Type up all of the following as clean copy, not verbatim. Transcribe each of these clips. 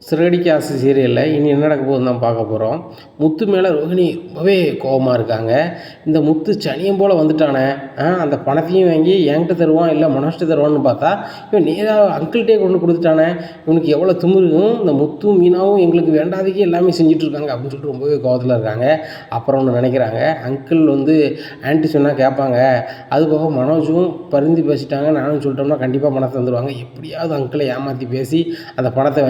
சிறகடிக்க ஆசை சீரியலில் இனி என்ன நடக்க போகுதுன்னு தான் பார்க்க போகிறோம். முத்து மேலே ரோகிணி ரொம்பவே கோபமாக இருக்காங்க. இந்த முத்து சனியம் போல் வந்துட்டானே, அந்த பணத்தையும் வாங்கி என்கிட்ட தருவான் இல்லை மனோஜ்கிட்ட தருவான்னு பார்த்தா இவன் நேராக அங்கிள்கிட்டே கொண்டு கொடுத்துட்டானே, இவனுக்கு எவ்வளோ திமிருக்கும். இந்த முத்தும் மீனாவும் எங்களுக்கு வேண்டாததுக்கே எல்லாமே செஞ்சிட்ருக்காங்க அப்படின்னு சொல்லிட்டு ரொம்பவே கோபத்தில் இருக்காங்க. அப்புறம் ஒன்று நினைக்கிறாங்க, அங்கிள் ஆன்ட்டி சொன்னால் கேட்பாங்க, அதுபோக மனோஜும் பரிந்து பேசிட்டாங்க, நானும் சொல்லிட்டோம்னா கண்டிப்பாக பணத்தை தந்துடுவாங்க. எப்படியாவது அங்கிளை ஏமாற்றி பேசி அந்த பணத்தை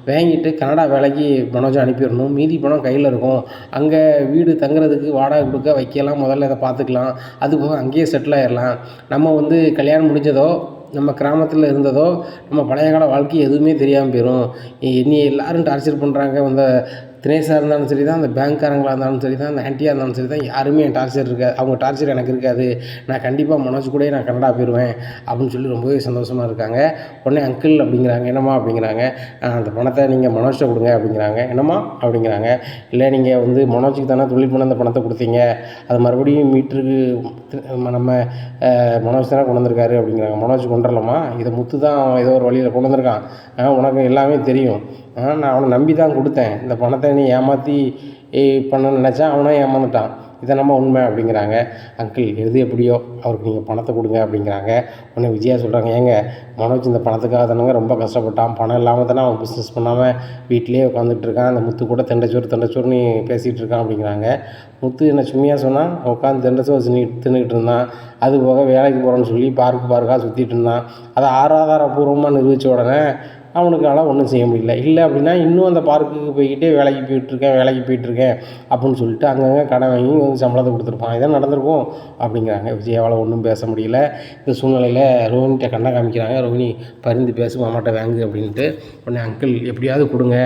வாங்கிட்டு கனடா வேலைக்கு மனோஜை அனுப்பிடணும். மீதி பணம் கையில் இருக்கும். அங்கே வீடு தங்குறதுக்கு வாடகை கொடுக்க வைக்கலாம், முதல்ல இதை பார்த்துக்கலாம். அதுபோக அங்கேயே செட்டில் ஆகிடலாம். நம்ம கல்யாணம் முடிஞ்சதோ நம்ம கிராமத்தில் இருந்ததோ நம்ம பழைய கால வாழ்க்கை எதுவுமே தெரியாமல் போயிடும். என்னை எல்லோரும் டார்ச்சர் பண்ணுறாங்க. தினேஷாக இருந்தாலும் சரி தான், அந்த பேங்க்காரங்களாக இருந்தாலும் சரி தான், அந்த ஆன்ட்டியாக இருந்தாலும் சரி தான், யாருமே என் டார்ச்சர் இருக்காது. அவங்க டார்ச்சர் எனக்கு இருக்காது. நான் கண்டிப்பாக மனோஜ் கூட நான் கனடா போயிடுவேன் அப்படின்னு சொல்லி ரொம்பவே சந்தோஷமாக இருக்காங்க. உடனே அங்கிள் அப்படிங்கிறாங்க, என்னம்மா அப்படிங்கிறாங்க. அந்த பணத்தை நீங்கள் மனோஜ்கிட்ட கொடுங்க அப்படிங்கிறாங்க. என்னம்மா அப்படிங்கிறாங்க. இல்லை நீங்கள் மனோஜுக்கு தானே தொழில் பண்ண அந்த பணத்தை கொடுத்தீங்க, அது மறுபடியும் மீட்டருக்கு நம்ம மனோஜ் தானே கொண்டு வந்திருக்காரு அப்படிங்கிறாங்க. மனோஜ் கொண்டு வரலாமா, இதை முத்து தான் ஏதோ ஒரு வழியில் கொண்டு வந்திருக்கான், உனக்கு எல்லாமே தெரியும், நான் அவனை நம்பி தான் கொடுத்தேன். இந்த பணத்தை நீ ஏமாற்றி பண்ணணும்னு நினச்சா அவனும் ஏமாந்துட்டான், இதை நம்ம உண்மை அப்படிங்கிறாங்க. அங்கிள் எது எப்படியோ அவருக்கு நீங்கள் பணத்தை கொடுங்க அப்படிங்கிறாங்க. உடனே விஜயா சொல்கிறாங்க, ஏங்க மனோஜ் இந்த பணத்துக்காக தானங்க ரொம்ப கஷ்டப்பட்டான், பணம் இல்லாமல் தானே அவன் பிஸ்னஸ் பண்ணாமல் வீட்டிலே உட்காந்துட்டு இருக்கான், அந்த முத்து கூட தண்டைச்சோறுன்னு பேசிகிட்டு இருக்கான் அப்படிங்கிறாங்க. முத்து என்ன சும்மையாக சொன்னால் உட்காந்து தண்டைச்சோறு தின்னுக்கிட்டு இருந்தான். அது போக வேலைக்கு போகிறோன்னு சொல்லி பார்க்காக சுற்றிட்டு இருந்தான். அதை ஆதாரபூர்வமாக நிரூபித்த உடனே அவனுக்கால ஒன்றும் செய்ய முடியல. இல்லை அப்படின்னா இன்னும் அந்த பார்க்குக்கு போய்கிட்டே வேலைக்கு போயிட்டுருக்கேன் அப்படின்னு சொல்லிட்டு அங்கங்கே கடன் வாங்கி சம்பளத்தை கொடுத்துருப்பான். இதான் நடந்திருக்கும் அப்படிங்கிறாங்க. விஜயாவால் ஒன்றும் பேச முடியல. இந்த சூழ்நிலையில் ரோஹினிட்ட கண்ணை காமிக்கிறாங்க. ரோஹினி பரிந்து பேசு, மாமாட்ட வாங்கு அப்படின்ட்டு. உடனே அங்கிள் எப்படியாவது கொடுங்க,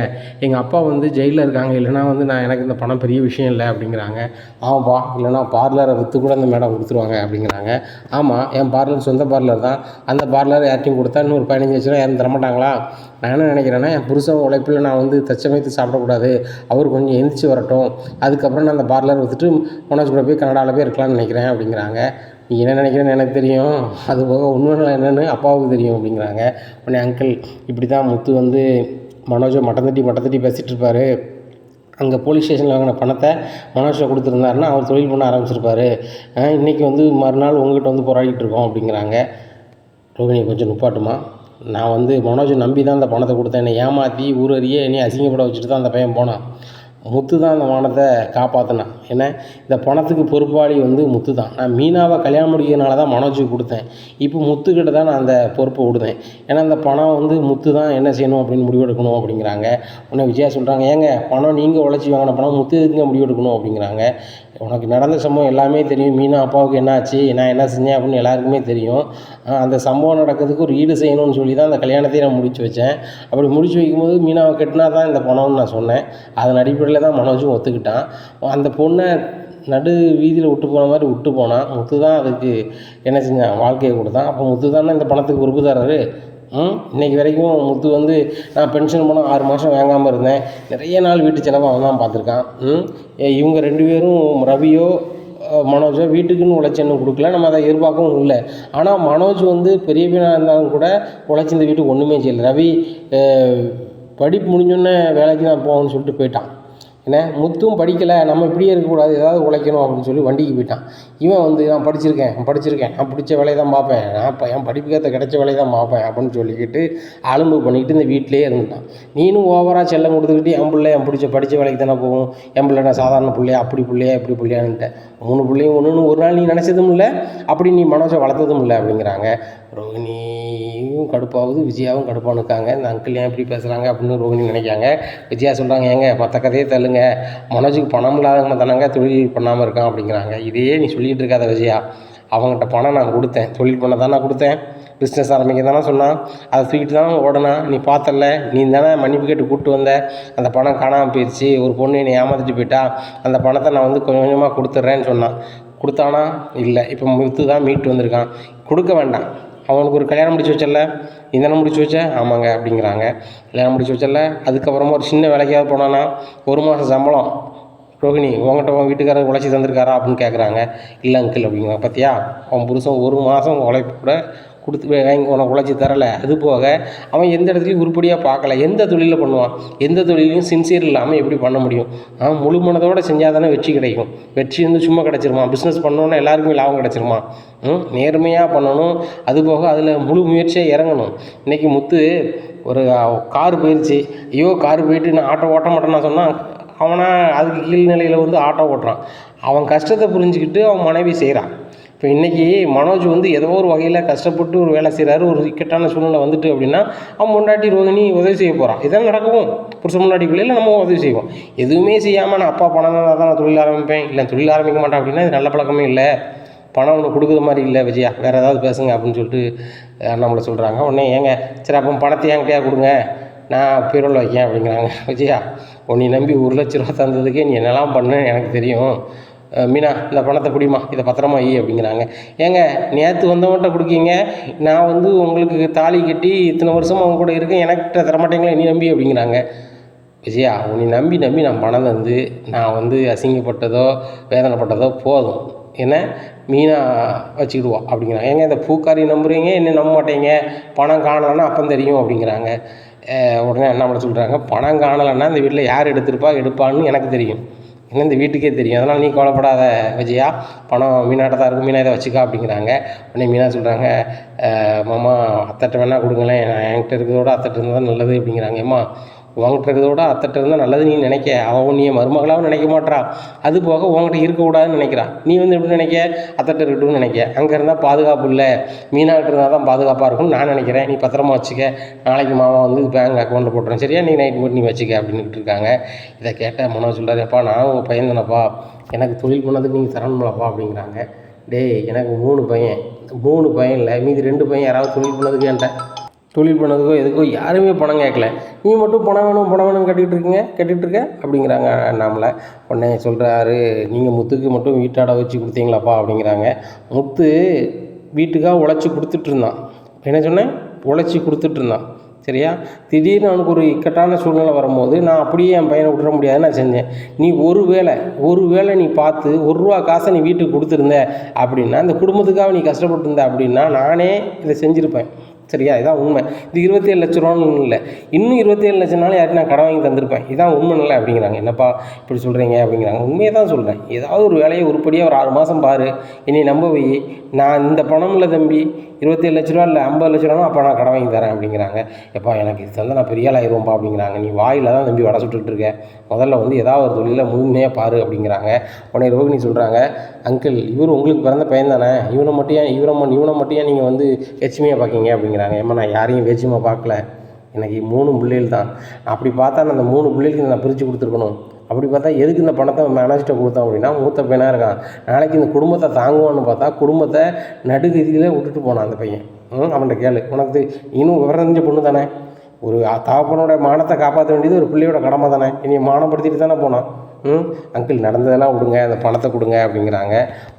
எங்கள் அப்பா ஜெயிலில் இருக்காங்க, இல்லைனா நான் எனக்கு இந்த பணம் பெரிய விஷயம் இல்லை அப்படிங்கிறாங்க. ஆமாப்பா, இல்லைனா பார்லரை விற்று கூட அந்த மேடம் கொடுத்துருவாங்க அப்படிங்கிறாங்க. ஆமாம், என் பார்லர் சொந்த பார்லர் தான், அந்த பார்லர் யார்ட்டையும் கொடுத்தா இன்னும் ஒரு 15 லட்சம் யாரும் தரமாட்டாங்களா? நான் என்ன நினைக்கிறேன்னா, என் புருஷன் உழைப்பில் நான் தச்சமயத்து சாப்பிடக்கூடாது, அவர் கொஞ்சம் எந்திரிச்சு வரட்டும், அதுக்கப்புறம் நான் அந்த பார்லர் விற்றுட்டு மனோஜ் கூட போய் கனடாவில் போய் இருக்கலாம்னு நினைக்கிறேன் அப்படிங்கிறாங்க. நீ என்ன நினைக்கிறேன்னு எனக்கு தெரியும், அது போக உண்மையில என்னென்னு அப்பாவுக்கு தெரியும் அப்படிங்கிறாங்க. உடனே அங்கிள் இப்படி தான் முத்து மனோஜை மட்டம் தட்டி பேசிகிட்டு இருப்பார், அங்கே போலீஸ் ஸ்டேஷனில் வாங்கின பணத்தை மனோஜை கொடுத்துருந்தாருன்னா அவர் தொழில் பண்ண ஆரம்பிச்சிருப்பார். இன்றைக்கி மறுநாள் உங்ககிட்ட போராடிட்டு இருக்கோம் அப்படிங்கிறாங்க. ரோகிணி கொஞ்சம் நுப்பாட்டுமா, நான் மனோஜை நம்பி தான் அந்த பணத்தை கொடுத்தேன், என்னை ஏமாற்றி ஊரறிய என்னை அசிங்கப்பட வச்சுட்டு தான் அந்த பையன் போனான். முத்து தான் அந்த மானத்தை காப்பாற்றினான். ஏன்னா இந்த பணத்துக்கு பொறுப்பாளி முத்து தான். நான் மீனாவை கல்யாணம் முடிக்கிறதுனால தான் மனோஜுக்கு கொடுத்தேன். இப்போ முத்துக்கிட்ட தான் நான் அந்த பொறுப்பை விடுதேன். ஏன்னா அந்த பணம் முத்து தான் என்ன செய்யணும் அப்படின்னு முடிவெடுக்கணும் அப்படிங்கிறாங்க. உடனே விஜயா சொல்கிறாங்க, ஏங்க பணம் நீங்கள் உழைச்சி வாங்கின பணம் முத்து எதுக்குங்க முடிவெடுக்கணும் அப்படிங்கிறாங்க. உனக்கு நடந்த சம்பவம் எல்லாமே தெரியும், மீனா அப்பாவுக்கு என்ன ஆச்சு, நான் என்ன செஞ்சேன் அப்படின்னு எல்லாருக்குமே தெரியும். அந்த சம்பவம் நடக்கிறதுக்கு ஒரு ஈடு செய்யணும்னு சொல்லி தான் அந்த கல்யாணத்தையும் நான் முடிச்சு வச்சேன். அப்படி முடிச்சு வைக்கும்போது மீனாவை கட்டினா தான் இந்த பணம்னு நான் சொன்னேன். அதன் அடிப்படையில் தான் மனோஜும் ஒத்துக்கிட்டான். அந்த பொண்ணை நடு வீதியில் விட்டு போன மாதிரி விட்டு போனான். முத்து தான் அதுக்கு என்ன செஞ்சான், வாழ்க்கையை கொடுத்தான். அப்போ முத்து தானே இந்த பணத்துக்கு பொறுப்புதாரரு. இன்றைக்கி வரைக்கும் முத்து நான் பென்ஷன் பணம் 6 மாதம் வாங்காமல் இருந்தேன், நிறைய நாள் வீட்டு செலவு அவன் தான் பார்த்துருக்கான். இவங்க 2 பேரும் ரவியோ மனோஜோ வீட்டுக்குன்னு உழைச்சி இன்னும் கொடுக்கல, நம்ம அதை எதிர்பார்க்கவும் இல்லை. ஆனால் மனோஜ் பெரிய பையனாக இருந்தாலும் கூட உழைச்சி இந்த வீட்டுக்கு ஒன்றுமே செய்யலை. ரவி படிப்பு முடிஞ்சோன்னே வேலைக்கு நான் போகணும்னு சொல்லிட்டு போயிட்டான். ஏன்னா முத்தும் படிக்கலை, நம்ம இப்படியே இருக்கக்கூடாது, ஏதாவது உழைக்கணும் அப்படின்னு சொல்லி வண்டிக்கு போயிட்டான். இவன் நான் படிச்சிருக்கேன், நான் பிடிச்ச வேலையை தான் பார்ப்பேன், நான் என் படிப்புக்கேற்ற கிடைச்ச வேலையை தான் பார்ப்பேன் அப்படின்னு சொல்லிக்கிட்டு அலும்பு பண்ணிக்கிட்டு இந்த வீட்டிலே இருந்துட்டான். நீனும் ஓவராக செல்லம் கொடுத்துக்கிட்டு என் பிள்ளை படித்த வேலைக்கு தானே போகும், என் பிள்ளை நான் சாதாரண பிள்ளையா அப்படி பிள்ளையான்ட்டேன். 3 பிள்ளையும் ஒன்று ஒரு நாள் நீ நினச்சதும் இல்லை, அப்படி நீ மனோஜை வளர்த்ததும் இல்லை அப்படிங்கிறாங்க. ரோகிணியும் கடுப்பாகுது, விஜயாவும் கடுப்பானுக்காங்க. இந்த அங்கிள் ஏன் இப்படி பேசுகிறாங்க அப்படின்னு ரோகிணி நினைக்காங்க. விஜயா சொல்கிறாங்க, ஏங்க மற்ற கதையே தள்ளுங்க, மனோஜுக்கு பணம் இல்லாதவங்க தானங்க தொழில் பண்ணாமல் இருக்கான் அப்படிங்கிறாங்க. இதையே நீ சொல்லிகிட்டு இருக்காத விஜயா, அவங்ககிட்ட பணம் நான் கொடுத்தேன், தொழில் பண்ண தானே கொடுத்தேன், பிஸ்னஸ் ஆரம்பிக்க தானே சொன்னான், அதை தூக்கிட்டு தானே ஓடனா, நீ பார்த்தல, நீ தானே மன்னிப்பு கேட்டு கூப்பிட்டு வந்த, அந்த பணம் காணாமல் போயிடுச்சு, ஒரு பொண்ணு என்னை ஏமாற்றிட்டு போயிட்டா, அந்த பணத்தை நான் கொஞ்சம் கொஞ்சமாக கொடுத்துட்றேன்னு சொன்னான். கொடுத்தானா இல்லை, இப்போ முத்து தான் மீட்டு வந்திருக்கான், கொடுக்க வேண்டாம், அவனுக்கு ஒரு கல்யாணம் முடிச்சு வச்சல, நீ தானே முடிச்சு வச்ச, ஆமாங்க அப்படிங்கிறாங்க. கல்யாணம் முடிச்சு வச்சல, அதுக்கப்புறமா ஒரு சின்ன வேலைக்காவது போனான்னா 1 மாதம் சம்பளம் ரோகிணி உங்கள்கிட்ட உன் வீட்டுக்காரர் உழைச்சி தந்திருக்காரா அப்படின்னு கேட்குறாங்க. இல்லை அங்கிள் அப்படிங்கிறாங்க. பார்த்தியா, அவன் புருஷன் 1 மாதம் உழைப்பு கூட வாங்கி உனக்கு உழைச்சி தரலை. அது போக அவன் எந்த இடத்துலையும் உருப்படியாக பார்க்கல. எந்த தொழிலில் பண்ணுவான்? எந்த தொழிலையும் சின்சியர் இல்லாமல் எப்படி பண்ண முடியும்? முழு மனதோடு செஞ்சால் தானே வெற்றி கிடைக்கும். வெற்றி வந்து சும்மா கிடச்சிருமா? பிஸ்னஸ் பண்ணோன்னா எல்லாருக்குமே லாபம் கிடச்சிருமா? நேர்மையாக பண்ணணும். அதுபோக அதில் முழு முயற்சியாக இறங்கணும். இன்றைக்கி முத்து ஒரு கார் போயிடுச்சு, ஐயோ கார் போயிட்டு நான் ஆட்டோ ஓட்ட மாட்டேன்னு சொன்னால் அவனா அதுக்கு கீழ்நிலையில் வந்து ஆட்டோ ஓட்டுறான். அவன் கஷ்டத்தை புரிஞ்சுக்கிட்டு அவன் மனைவி செய்கிறான். இப்போ இன்றைக்கி மனோஜ் வந்து ஏதோ ஒரு வகையில் கஷ்டப்பட்டு ஒரு வேலை செய்கிறாரு, ஒரு இக்கட்டான சூழ்நிலை வந்துட்டு அப்படின்னா அவன் முன்னாடி ரோகிணி உதவி செய்ய போகிறான். இதான் நடக்கும். புருஷன் முன்னாடிக்குள்ளே நம்ம உதவி செய்வோம். எதுவுமே செய்யாமல் நான் அப்பா பணம் தான் நான் தொழில் ஆரம்பிப்பேன், இல்லை தொழில் ஆரம்பிக்க மாட்டேன் அப்படின்னா இது நல்ல பழக்கமே இல்லை. பணம் ஒன்று கொடுக்குற மாதிரி இல்லை விஜயா, வேறு ஏதாவது பேசுங்க அப்படின்னு சொல்லிட்டு நம்மளை சொல்கிறாங்க. உடனே ஏங்க சரி அப்போ பணத்தை என்கிட்டயா கொடுங்க, நான் பீரோவில் வைக்கேன் அப்படிங்கிறாங்க. விஜயா உன்னை நம்பி 1,00,000 தந்ததுக்கே நீ என்னெல்லாம் பண்ணுன்னு எனக்கு தெரியும். மீனா இந்த பணத்தை பிடிமா, இதை பத்திரமா அப்படிங்கிறாங்க. ஏங்க நேற்று வந்தவன்கிட்ட கொடுக்கீங்க, நான் வந்து உங்களுக்கு தாலி கட்டி இத்தனை வருஷமாக அவங்க கூட இருக்கேன், எனக்கிட்ட தரமாட்டேங்களா நீ நம்பி அப்படிங்கிறாங்க. விஜயா உன்னை நம்பி நான் பணம் தந்து நான் வந்து அசிங்கப்பட்டதோ வேதனைப்பட்டதோ போதும், என்ன மீனா வச்சுக்கிடுவோம் அப்படிங்கிறாங்க. ஏங்க இந்த பூக்காரி நம்புறீங்க, என்ன நம்ப மாட்டேங்க, பணம் காணலைன்னா அப்போ தெரியும் அப்படிங்கிறாங்க. உடனே என்ன சொல்கிறாங்க, பணம் காணலைன்னா இந்த வீட்டில் யார் எடுப்பான்னு எனக்கு தெரியும், என்ன இந்த வீட்டுக்கே தெரியும், அதனால் நீ கவலைப்படாத விஜயா, பணம் மீனாட்ட தான் இருக்கும், மீனா இதை வச்சுக்கா அப்படிங்கிறாங்க. உடனே மீனா சொல்கிறாங்க, மாமா அத்தட்ட வேணா கொடுங்களேன், என்கிட்ட இருக்கிறதோட அத்தட்ட இருந்தால் நல்லது அப்படிங்கிறாங்க. ஏம்மா உங்கள்கிட்ட இருக்கிறதோட அத்தட்ட இருந்தால் நல்லது நீ நினைக்க, அவன் நீ மருமகளாகவும் நினைக்க மாட்டா, அது போக உங்கள்கிட்ட இருக்கக்கூடாதுன்னு நினைக்கிறான். நீ வந்து எப்படி நினைக்க, அத்தட்ட இருக்கட்டும்னு நினைக்க. அங்கே இருந்தால் பாதுகாப்பு இல்லை, மீனாகிட்ட இருந்தால் தான் பாதுகாப்பாக இருக்கும்னு நான் நினைக்கிறேன். நீ பத்திரமா வச்சுக்க, நாளைக்கு மாமா வந்து பேங்க் அக்கௌண்ட்டில் போட்டுறேன் சரியா, நீ நைட் போட்டு நீ வச்சுக்க அப்படின்னுட்டு இருக்காங்க. இதை கேட்ட மனோஜ் சொல்கிறாரு, அப்பா நான் உங்கள் பையன் தானப்பா, எனக்கு தொழில் பண்ணதுக்கு நீங்கள் தரணும்லப்பா அப்படிங்கிறாங்க. டேய் எனக்கு 3 பையன், 3 பையன் இல்லை மீதி 2 பையன் யாராவது தொழில் பண்ணதுக்கு என்கிட்ட தொழில் பண்ணதுக்கோ எதுக்கோ யாருமே பணம் கேட்கல, நீ மட்டும் பணம் வேணும் கேட்டுக்கிட்டு இருக்க அப்படிங்கிறாங்க நம்மளை. உடனே சொல்கிறாரு, நீங்கள் முத்துக்கு மட்டும் வீட்டாட வச்சு கொடுத்தீங்களாப்பா அப்படிங்கிறாங்க. முத்து வீட்டுக்காக உழைச்சி கொடுத்துட்ருந்தான், என்ன சொன்னேன், உழைச்சி கொடுத்துட்ருந்தான் சரியா. திடீர்னு அவனுக்கு ஒரு இக்கட்டான சூழ்நிலை வரும்போது நான் அப்படியே என் பையனை விட்டுற முடியாதுன்னு நான் செஞ்சேன். நீ ஒரு வேளை நீ பார்த்து ₹1 காசை நீ வீட்டுக்கு கொடுத்துருந்த அப்படின்னா, இந்த குடும்பத்துக்காக நீ கஷ்டப்பட்டுருந்த அப்படின்னா நானே இதை செஞ்சுருப்பேன் சரியா. இதான் உண்மை. இது 27 லட்ச ரூபான்னு இல்லை, இன்னும் 27 லட்சம்னாலும் யாருக்கு நான் கடன் வாங்கி தந்திருப்பேன். இதான் உண்மை இல்லை அப்படிங்கிறாங்க. என்னப்பா இப்படி சொல்கிறீங்க அப்படிங்கிறாங்க. உண்மையை தான் சொல்கிறேன். ஏதாவது ஒரு வேலையை உருப்படியாக ஒரு 6 மாதம் பாரு, என்னை நம்ப வை, நான் இந்த பணம் இல்லை தம்பி, 27 லட்ச ரூபா இல்லை 50 லட்ச ரூபா அப்போ நான் கடன் வாங்கி தரேன் அப்படிங்கிறாங்க. எப்பா எனக்கு இது தந்தால் நான் பெரிய ஆள் ஆயிடுவோம்ப்பா அப்படிங்கிறாங்க. நீ வாயில் தான் தம்பி வடை சுட்டுட்டு இருக்க, முதல்ல வந்து ஏதாவது ஒரு தொழிலில் முழுமையாக பாரு அப்படிங்கிறாங்க. உடனே ரோகிணி சொல்கிறாங்க, அங்கிள் இவர் உங்களுக்கு பிறந்த பையன் தானே, இவனை மட்டும் ஏன் நீங்கள் வந்து வேற்றுமையாக பார்க்கிங்க அப்படிங்கிறாங்க. ஏம்மா நான் யாரையும் வேற்றுமையாக பார்க்கல, எனக்கு 3 பிள்ளைகள் தான், அப்படி பார்த்தா நான் அந்த 3 பிள்ளைகளுக்கு நான் பிரித்து கொடுத்துருக்கணும். அப்படி பார்த்தா எதுக்கு இந்த பணத்தை மேனேஜ்கிட்ட கொடுத்தோம் அப்படின்னா, மூத்த பையனாக இருக்கான், நாளைக்கு இந்த குடும்பத்தை தாங்குவான்னு பார்த்தா குடும்பத்தை நடுகதியில் விட்டுட்டு போனான் அந்த பையன். அவன்கிட்ட கேளு, உனக்கு இன்னும் விவரம் தெரிஞ்ச பொண்ணு தானே, ஒரு தகப்பனோட மானத்தை காப்பாற்ற வேண்டியது ஒரு பிள்ளையோட கடமை தானே, இனி மானப்படுத்திட்டு தானே போனான். அங்கிள் நடந்ததெல்லாம் விடுங்க, அந்த பணத்தை கொடுங்க அப்படிங்கிறாங்க.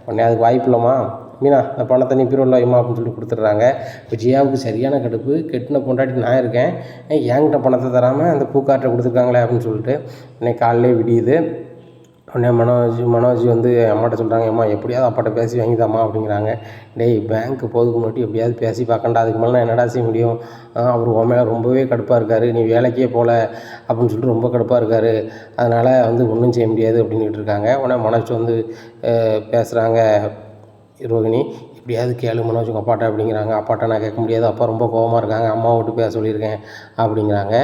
உடனே அதுக்கு வாய்ப்பு இல்லைம்மா, மீனா அந்த பணத்தை நீ பீரோவில் வைமா அப்படின்னு சொல்லி கொடுத்துட்றாங்க. விஜயாவுக்கு சரியான கடுப்பு, கெட்டின பொண்டாட்டி நான் இருக்கேன், என்கிட்ட பணத்தை தராமல் அந்த பூக்கார்ட்டை கொடுத்துருக்காங்களே அப்படின்னு சொல்லிட்டு இன்னைக்கு காலையிலே விடியுது. உடனே மனோஜ் வந்து அம்மாட்ட சொல்கிறாங்க, அம்மா எப்படியாவது அப்பாட்ட பேசி வாங்கிதாம்மா அப்படிங்கிறாங்க. டேய் பேங்க்கு போகிறதுக்கு முன்னாடி எப்படியாவது பேசி பார்க்கண்டா, அதுக்கு மேலே நான் என்னடா செய்ய முடியும், அவர் உன் மேலே ரொம்பவே கடுப்பாக இருக்கார், நீ வேலைக்கே போகல அப்படின்னு சொல்லிட்டு ரொம்ப கடுப்பாக இருக்கார், அதனால் வந்து ஒன்றும் செய்ய முடியாது அப்படின்ட்டு இருக்காங்க. உடனே மனோஜ் வந்து பேசுகிறாங்க, ரோகிணி எப்படியாவது கேளு மனோஜ் உங்கள் அப்பாட்ட அப்படிங்கிறாங்க. அப்பாட்ட நான் கேட்க முடியாது, அப்பா ரொம்ப கோபமாக இருக்காங்க, அம்மா விட்டு பேச சொல்லியிருக்கேன் அப்படிங்கிறாங்க.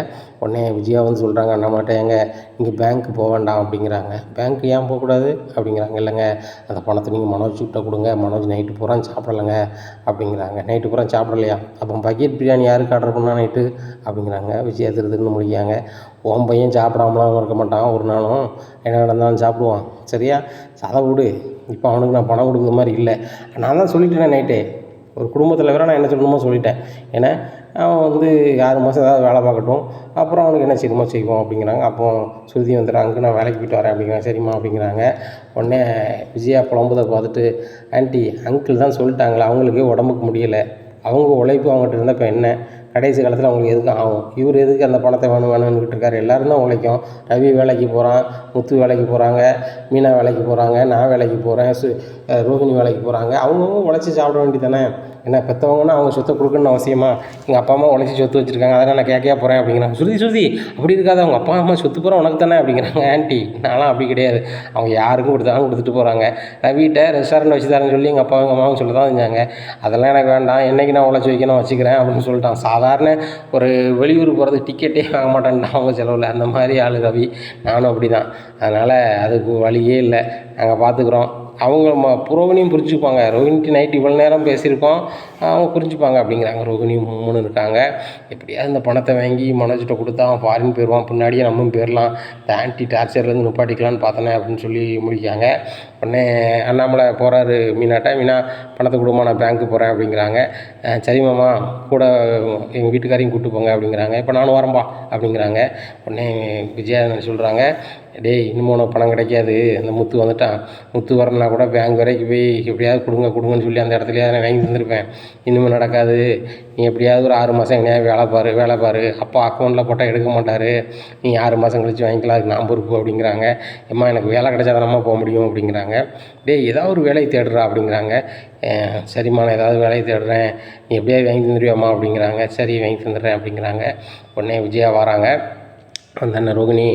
உடனே விஜயா வந்து சொல்கிறாங்க, நம்மகிட்ட எங்க இங்கே பேங்க்கு போக வேண்டாம் அப்படிங்கிறாங்க. பேங்க்கு ஏன் போகக்கூடாது அப்படிங்கிறாங்க. இல்லைங்க அந்த பணத்தை நீங்கள் மனோஜ் கிட்ட கொடுங்க, மனோஜ் நைட்டு பூரா சாப்பிடலைங்க அப்படிங்கிறாங்க. நைட்டு பூரா சாப்பிடலையா, அப்போ பக்கெட் பிரியாணி யாருக்கு ஆர்டர் பண்ணால் நைட்டு அப்படிங்கிறாங்க. விஜயா திருதுன்னு முடிக்காங்க. உன் பையன் சாப்பிடாமலாம் இருக்க மாட்டான், ஒரு நாளும் என்ன நடந்தாலும் சாப்பிடுவான் சரியா, அதை விடு, இப்போ அவனுக்கு நான் பணம் கொடுக்குற மாதிரி இல்லை, நான் தான் சொல்லிட்டேனே நைட்டே, ஒரு குடும்பத்தில் வேற நான் என்ன சொல்லணுமோ சொல்லிட்டேன், ஏன்னா அவன் வந்து 6 மாதம் ஏதாவது வேலை பார்க்கட்டும், அப்புறம் அவனுக்கு என்ன செய்யணுமோ செய்வோம் அப்படிங்கிறாங்க. அப்போ சுருதி வந்துடுறாங்க, நான் வேலைக்கு போய்ட்டு வரேன் அப்படிங்கிறாங்க. சரிம்மா அப்படிங்கிறாங்க. உடனே விஜயா புலம்புதை பார்த்துட்டு, ஆண்டி அங்கிள் தான் சொல்லிட்டாங்களே, அவங்களுக்கே உடம்புக்கு முடியலை, அவங்க உழைப்பு அவங்ககிட்ட இருந்தால் இப்போ என்ன, கடைசி காலத்தில் அவங்களுக்கு எதுக்கும் ஆகும். இவர் எதுக்கு அந்த பணத்தை வேணும்னுக்கிட்டு இருக்காரு. எல்லோரும் தான் உழைக்கும். ரவி வேலைக்கு போகிறான், முத்து வேலைக்கு போகிறாங்க, மீனா வேலைக்கு போகிறாங்க, நான் வேலைக்கு போகிறேன், ரோஹிணி வேலைக்கு போகிறாங்க. அவங்கவுங்க உழைச்சி சாப்பிட வேண்டியதானே. என்ன பெற்றவங்கன்னா அவங்க சொத்தை கொடுக்கணும்னு அவசியமா? எங்கள் அப்பா அம்மா உழைச்சி சொத்து வச்சுருக்காங்க, அதெல்லாம் நான் கேட்கயா போகிறேன் அப்படிங்கிறாங்க. சுருதி அப்படி இருக்காது, அவங்க அப்பா அம்மா சொத்து போகிற உனக்கு தானே அப்படிங்கிறாங்க. ஆன்ட்டி நான்லாம் அப்படி கிடையாது, அவங்க யாருக்கும் கொடுத்தாலும் கொடுத்துட்டு போகிறாங்க. ரவிட்ட ரெஸ்டாரண்ட் வச்சு தரேன்னு சொல்லி எங்கள் அப்பா எங்கள் அம்மாவும் சொல்ல தான் செஞ்சாங்க. அதெல்லாம் எனக்கு வேண்டாம், என்றைக்கு நான் உழைச்சி வைக்கணும் வச்சுக்கிறேன் அப்படின்னு சொல்லிட்டான். சாதாரண ஒரு வெளியூர் போகிறது டிக்கெட்டே வாங்க மாட்டேன்ட்டான் அவங்க செலவில். அந்த மாதிரி ஆள் ரவி. நானும் அப்படி தான். அதனால் அதுக்கு வழியே இல்லை, நாங்கள் பார்த்துக்குறோம். அவங்க ரோகிணியும் புரிஞ்சுப்பாங்க. ரோகிணிக்கு நைட்டு இவ்வளோ நேரம் பேசியிருக்கோம், அவங்க புரிஞ்சுப்பாங்க அப்படிங்கிறாங்க. ரோகிணி மூணு இருக்காங்க. எப்படியாவது இந்த பணத்தை வாங்கி மனோஜிட்ட கொடுத்தா அவன் ஃபாரின் போயிடுவான், பின்னாடியே நம்மளும் போயிடலாம், இந்த ஆன்டி டார்ச்சர்லேருந்து நிப்பாட்டிக்கலான்னு பார்த்தனே அப்படின்னு சொல்லி முடிக்காங்க. உடனே அண்ணாமலை போகிறாரு மீனாட்ட. மீனா பணத்தை கொடுமா, நான் பேங்க்கு போகிறேன் அப்படிங்கிறாங்க. சரி மாமா, கூட எங்கள் வீட்டுக்காரையும் கூப்பிட்டு போங்க அப்படிங்கிறாங்க. இப்போ நானும் வரம்பா அப்படிங்கிறாங்க. உடனே விஜயா சொல்கிறாங்க, டேய் இன்னமும் உனக்கு பணம் கிடைக்காது, அந்த முத்து வந்துட்டான், முத்து வரணுன்னா கூட பேங்க் வரைக்கும் போய் எப்படியாவது கொடுங்கன்னு சொல்லி அந்த இடத்துலையே நான் வாங்கி தந்திருப்பேன். இன்னுமே நடக்காது, நீ எப்படியாவது ஒரு 6 மாதம் எங்கேயாவது வேலை பாரு, அப்பா அக்கௌண்ட்டில் போட்டால் எடுக்க மாட்டார், நீ 6 மாதம் கழித்து வாங்கிக்கலாம், அதுக்கு நான் பொறுப்பு அப்படிங்கிறாங்க. ஏம்மா எனக்கு வேலை கிடைச்சாதானம்மா போக முடியும் அப்படிங்கிறாங்க. டேய் ஏதாவது ஒரு வேலையை தேடுறா அப்படிங்கிறாங்க. சரிம்மா நான் ஏதாவது வேலையை தேடுறேன், நீ எப்படியாவது வாங்கி தந்துடுவியாம்மா அப்படிங்கிறாங்க. சரி வாங்கி தந்துடுறேன் அப்படிங்கிறாங்க. உடனே விஜயா வராங்க. அந்த ரோகிணி,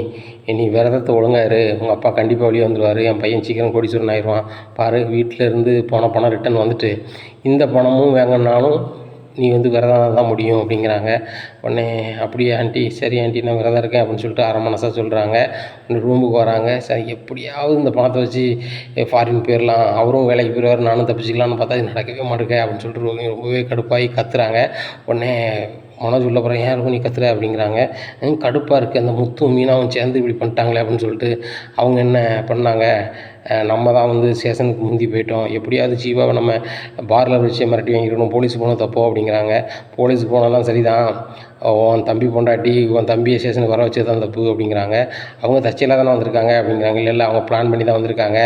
நீ விரதத்தை ஒழுங்காக இரு, உங்கள் அப்பா கண்டிப்பாக வெளியே வந்துடுவார், என் பையன் சீக்கிரம் கோடீஸ்வரன் ஆயிடுவான் பாரு, வீட்டில் இருந்து போன பணம் ரிட்டன் வந்துட்டு இந்த பணமும் வாங்கினாலும் நீ விரதம் தான் முடியும் அப்படிங்கிறாங்க. உடனே அப்படியே ஆண்டி, சரி ஆண்டி நான் விரதம் இருக்கேன் அப்படின்னு சொல்லிட்டு அரை மனசாக சொல்கிறாங்க. ரூமுக்கு வராங்க. சரி எப்படியாவது இந்த பணத்தை வச்சு ஃபாரின் போயிடலாம், அவரும் வேலைக்கு போயிடுவார், நானும் தப்பிச்சிக்கலான்னு பார்த்தா இது நடக்கவே மாட்டேங்க அப்படின்னு சொல்லிட்டு ரொம்பவே கடுப்பாகி கத்துறாங்க. உடனே மனோஜ் உள்ள போகிறேன், ஏன் இருக்கும் நீ கத்துற அப்படிங்கிறாங்க. கடுப்பாக இருக்குது, அந்த முத்தும் மீனாவும் சேர்ந்து இப்படி பண்ணிட்டாங்களே அப்படின்னு சொல்லிட்டு. அவங்க என்ன பண்ணாங்க, நம்ம தான் ஸ்டேஷனுக்கு முந்தி போயிட்டோம், எப்படியாவது ஜீவாவை நம்ம பார்லர் வச்சு மிரட்டி வாங்கிக்கணும், போலீஸுக்கு போனால் தப்போ அப்படிங்கிறாங்க. போலீஸுக்கு போனாலும் சரி தான், உன் தம்பி பொண்டாட்டி உன் தம்பியை ஸ்டேஷனுக்கு வர வச்சது தான் தப்பு அப்படிங்கிறாங்க. அவங்க தற்செயலாக தானே வந்திருக்காங்க அப்படிங்கிறாங்க. இல்லை அவங்க பிளான் பண்ணி தான் வந்திருக்காங்க,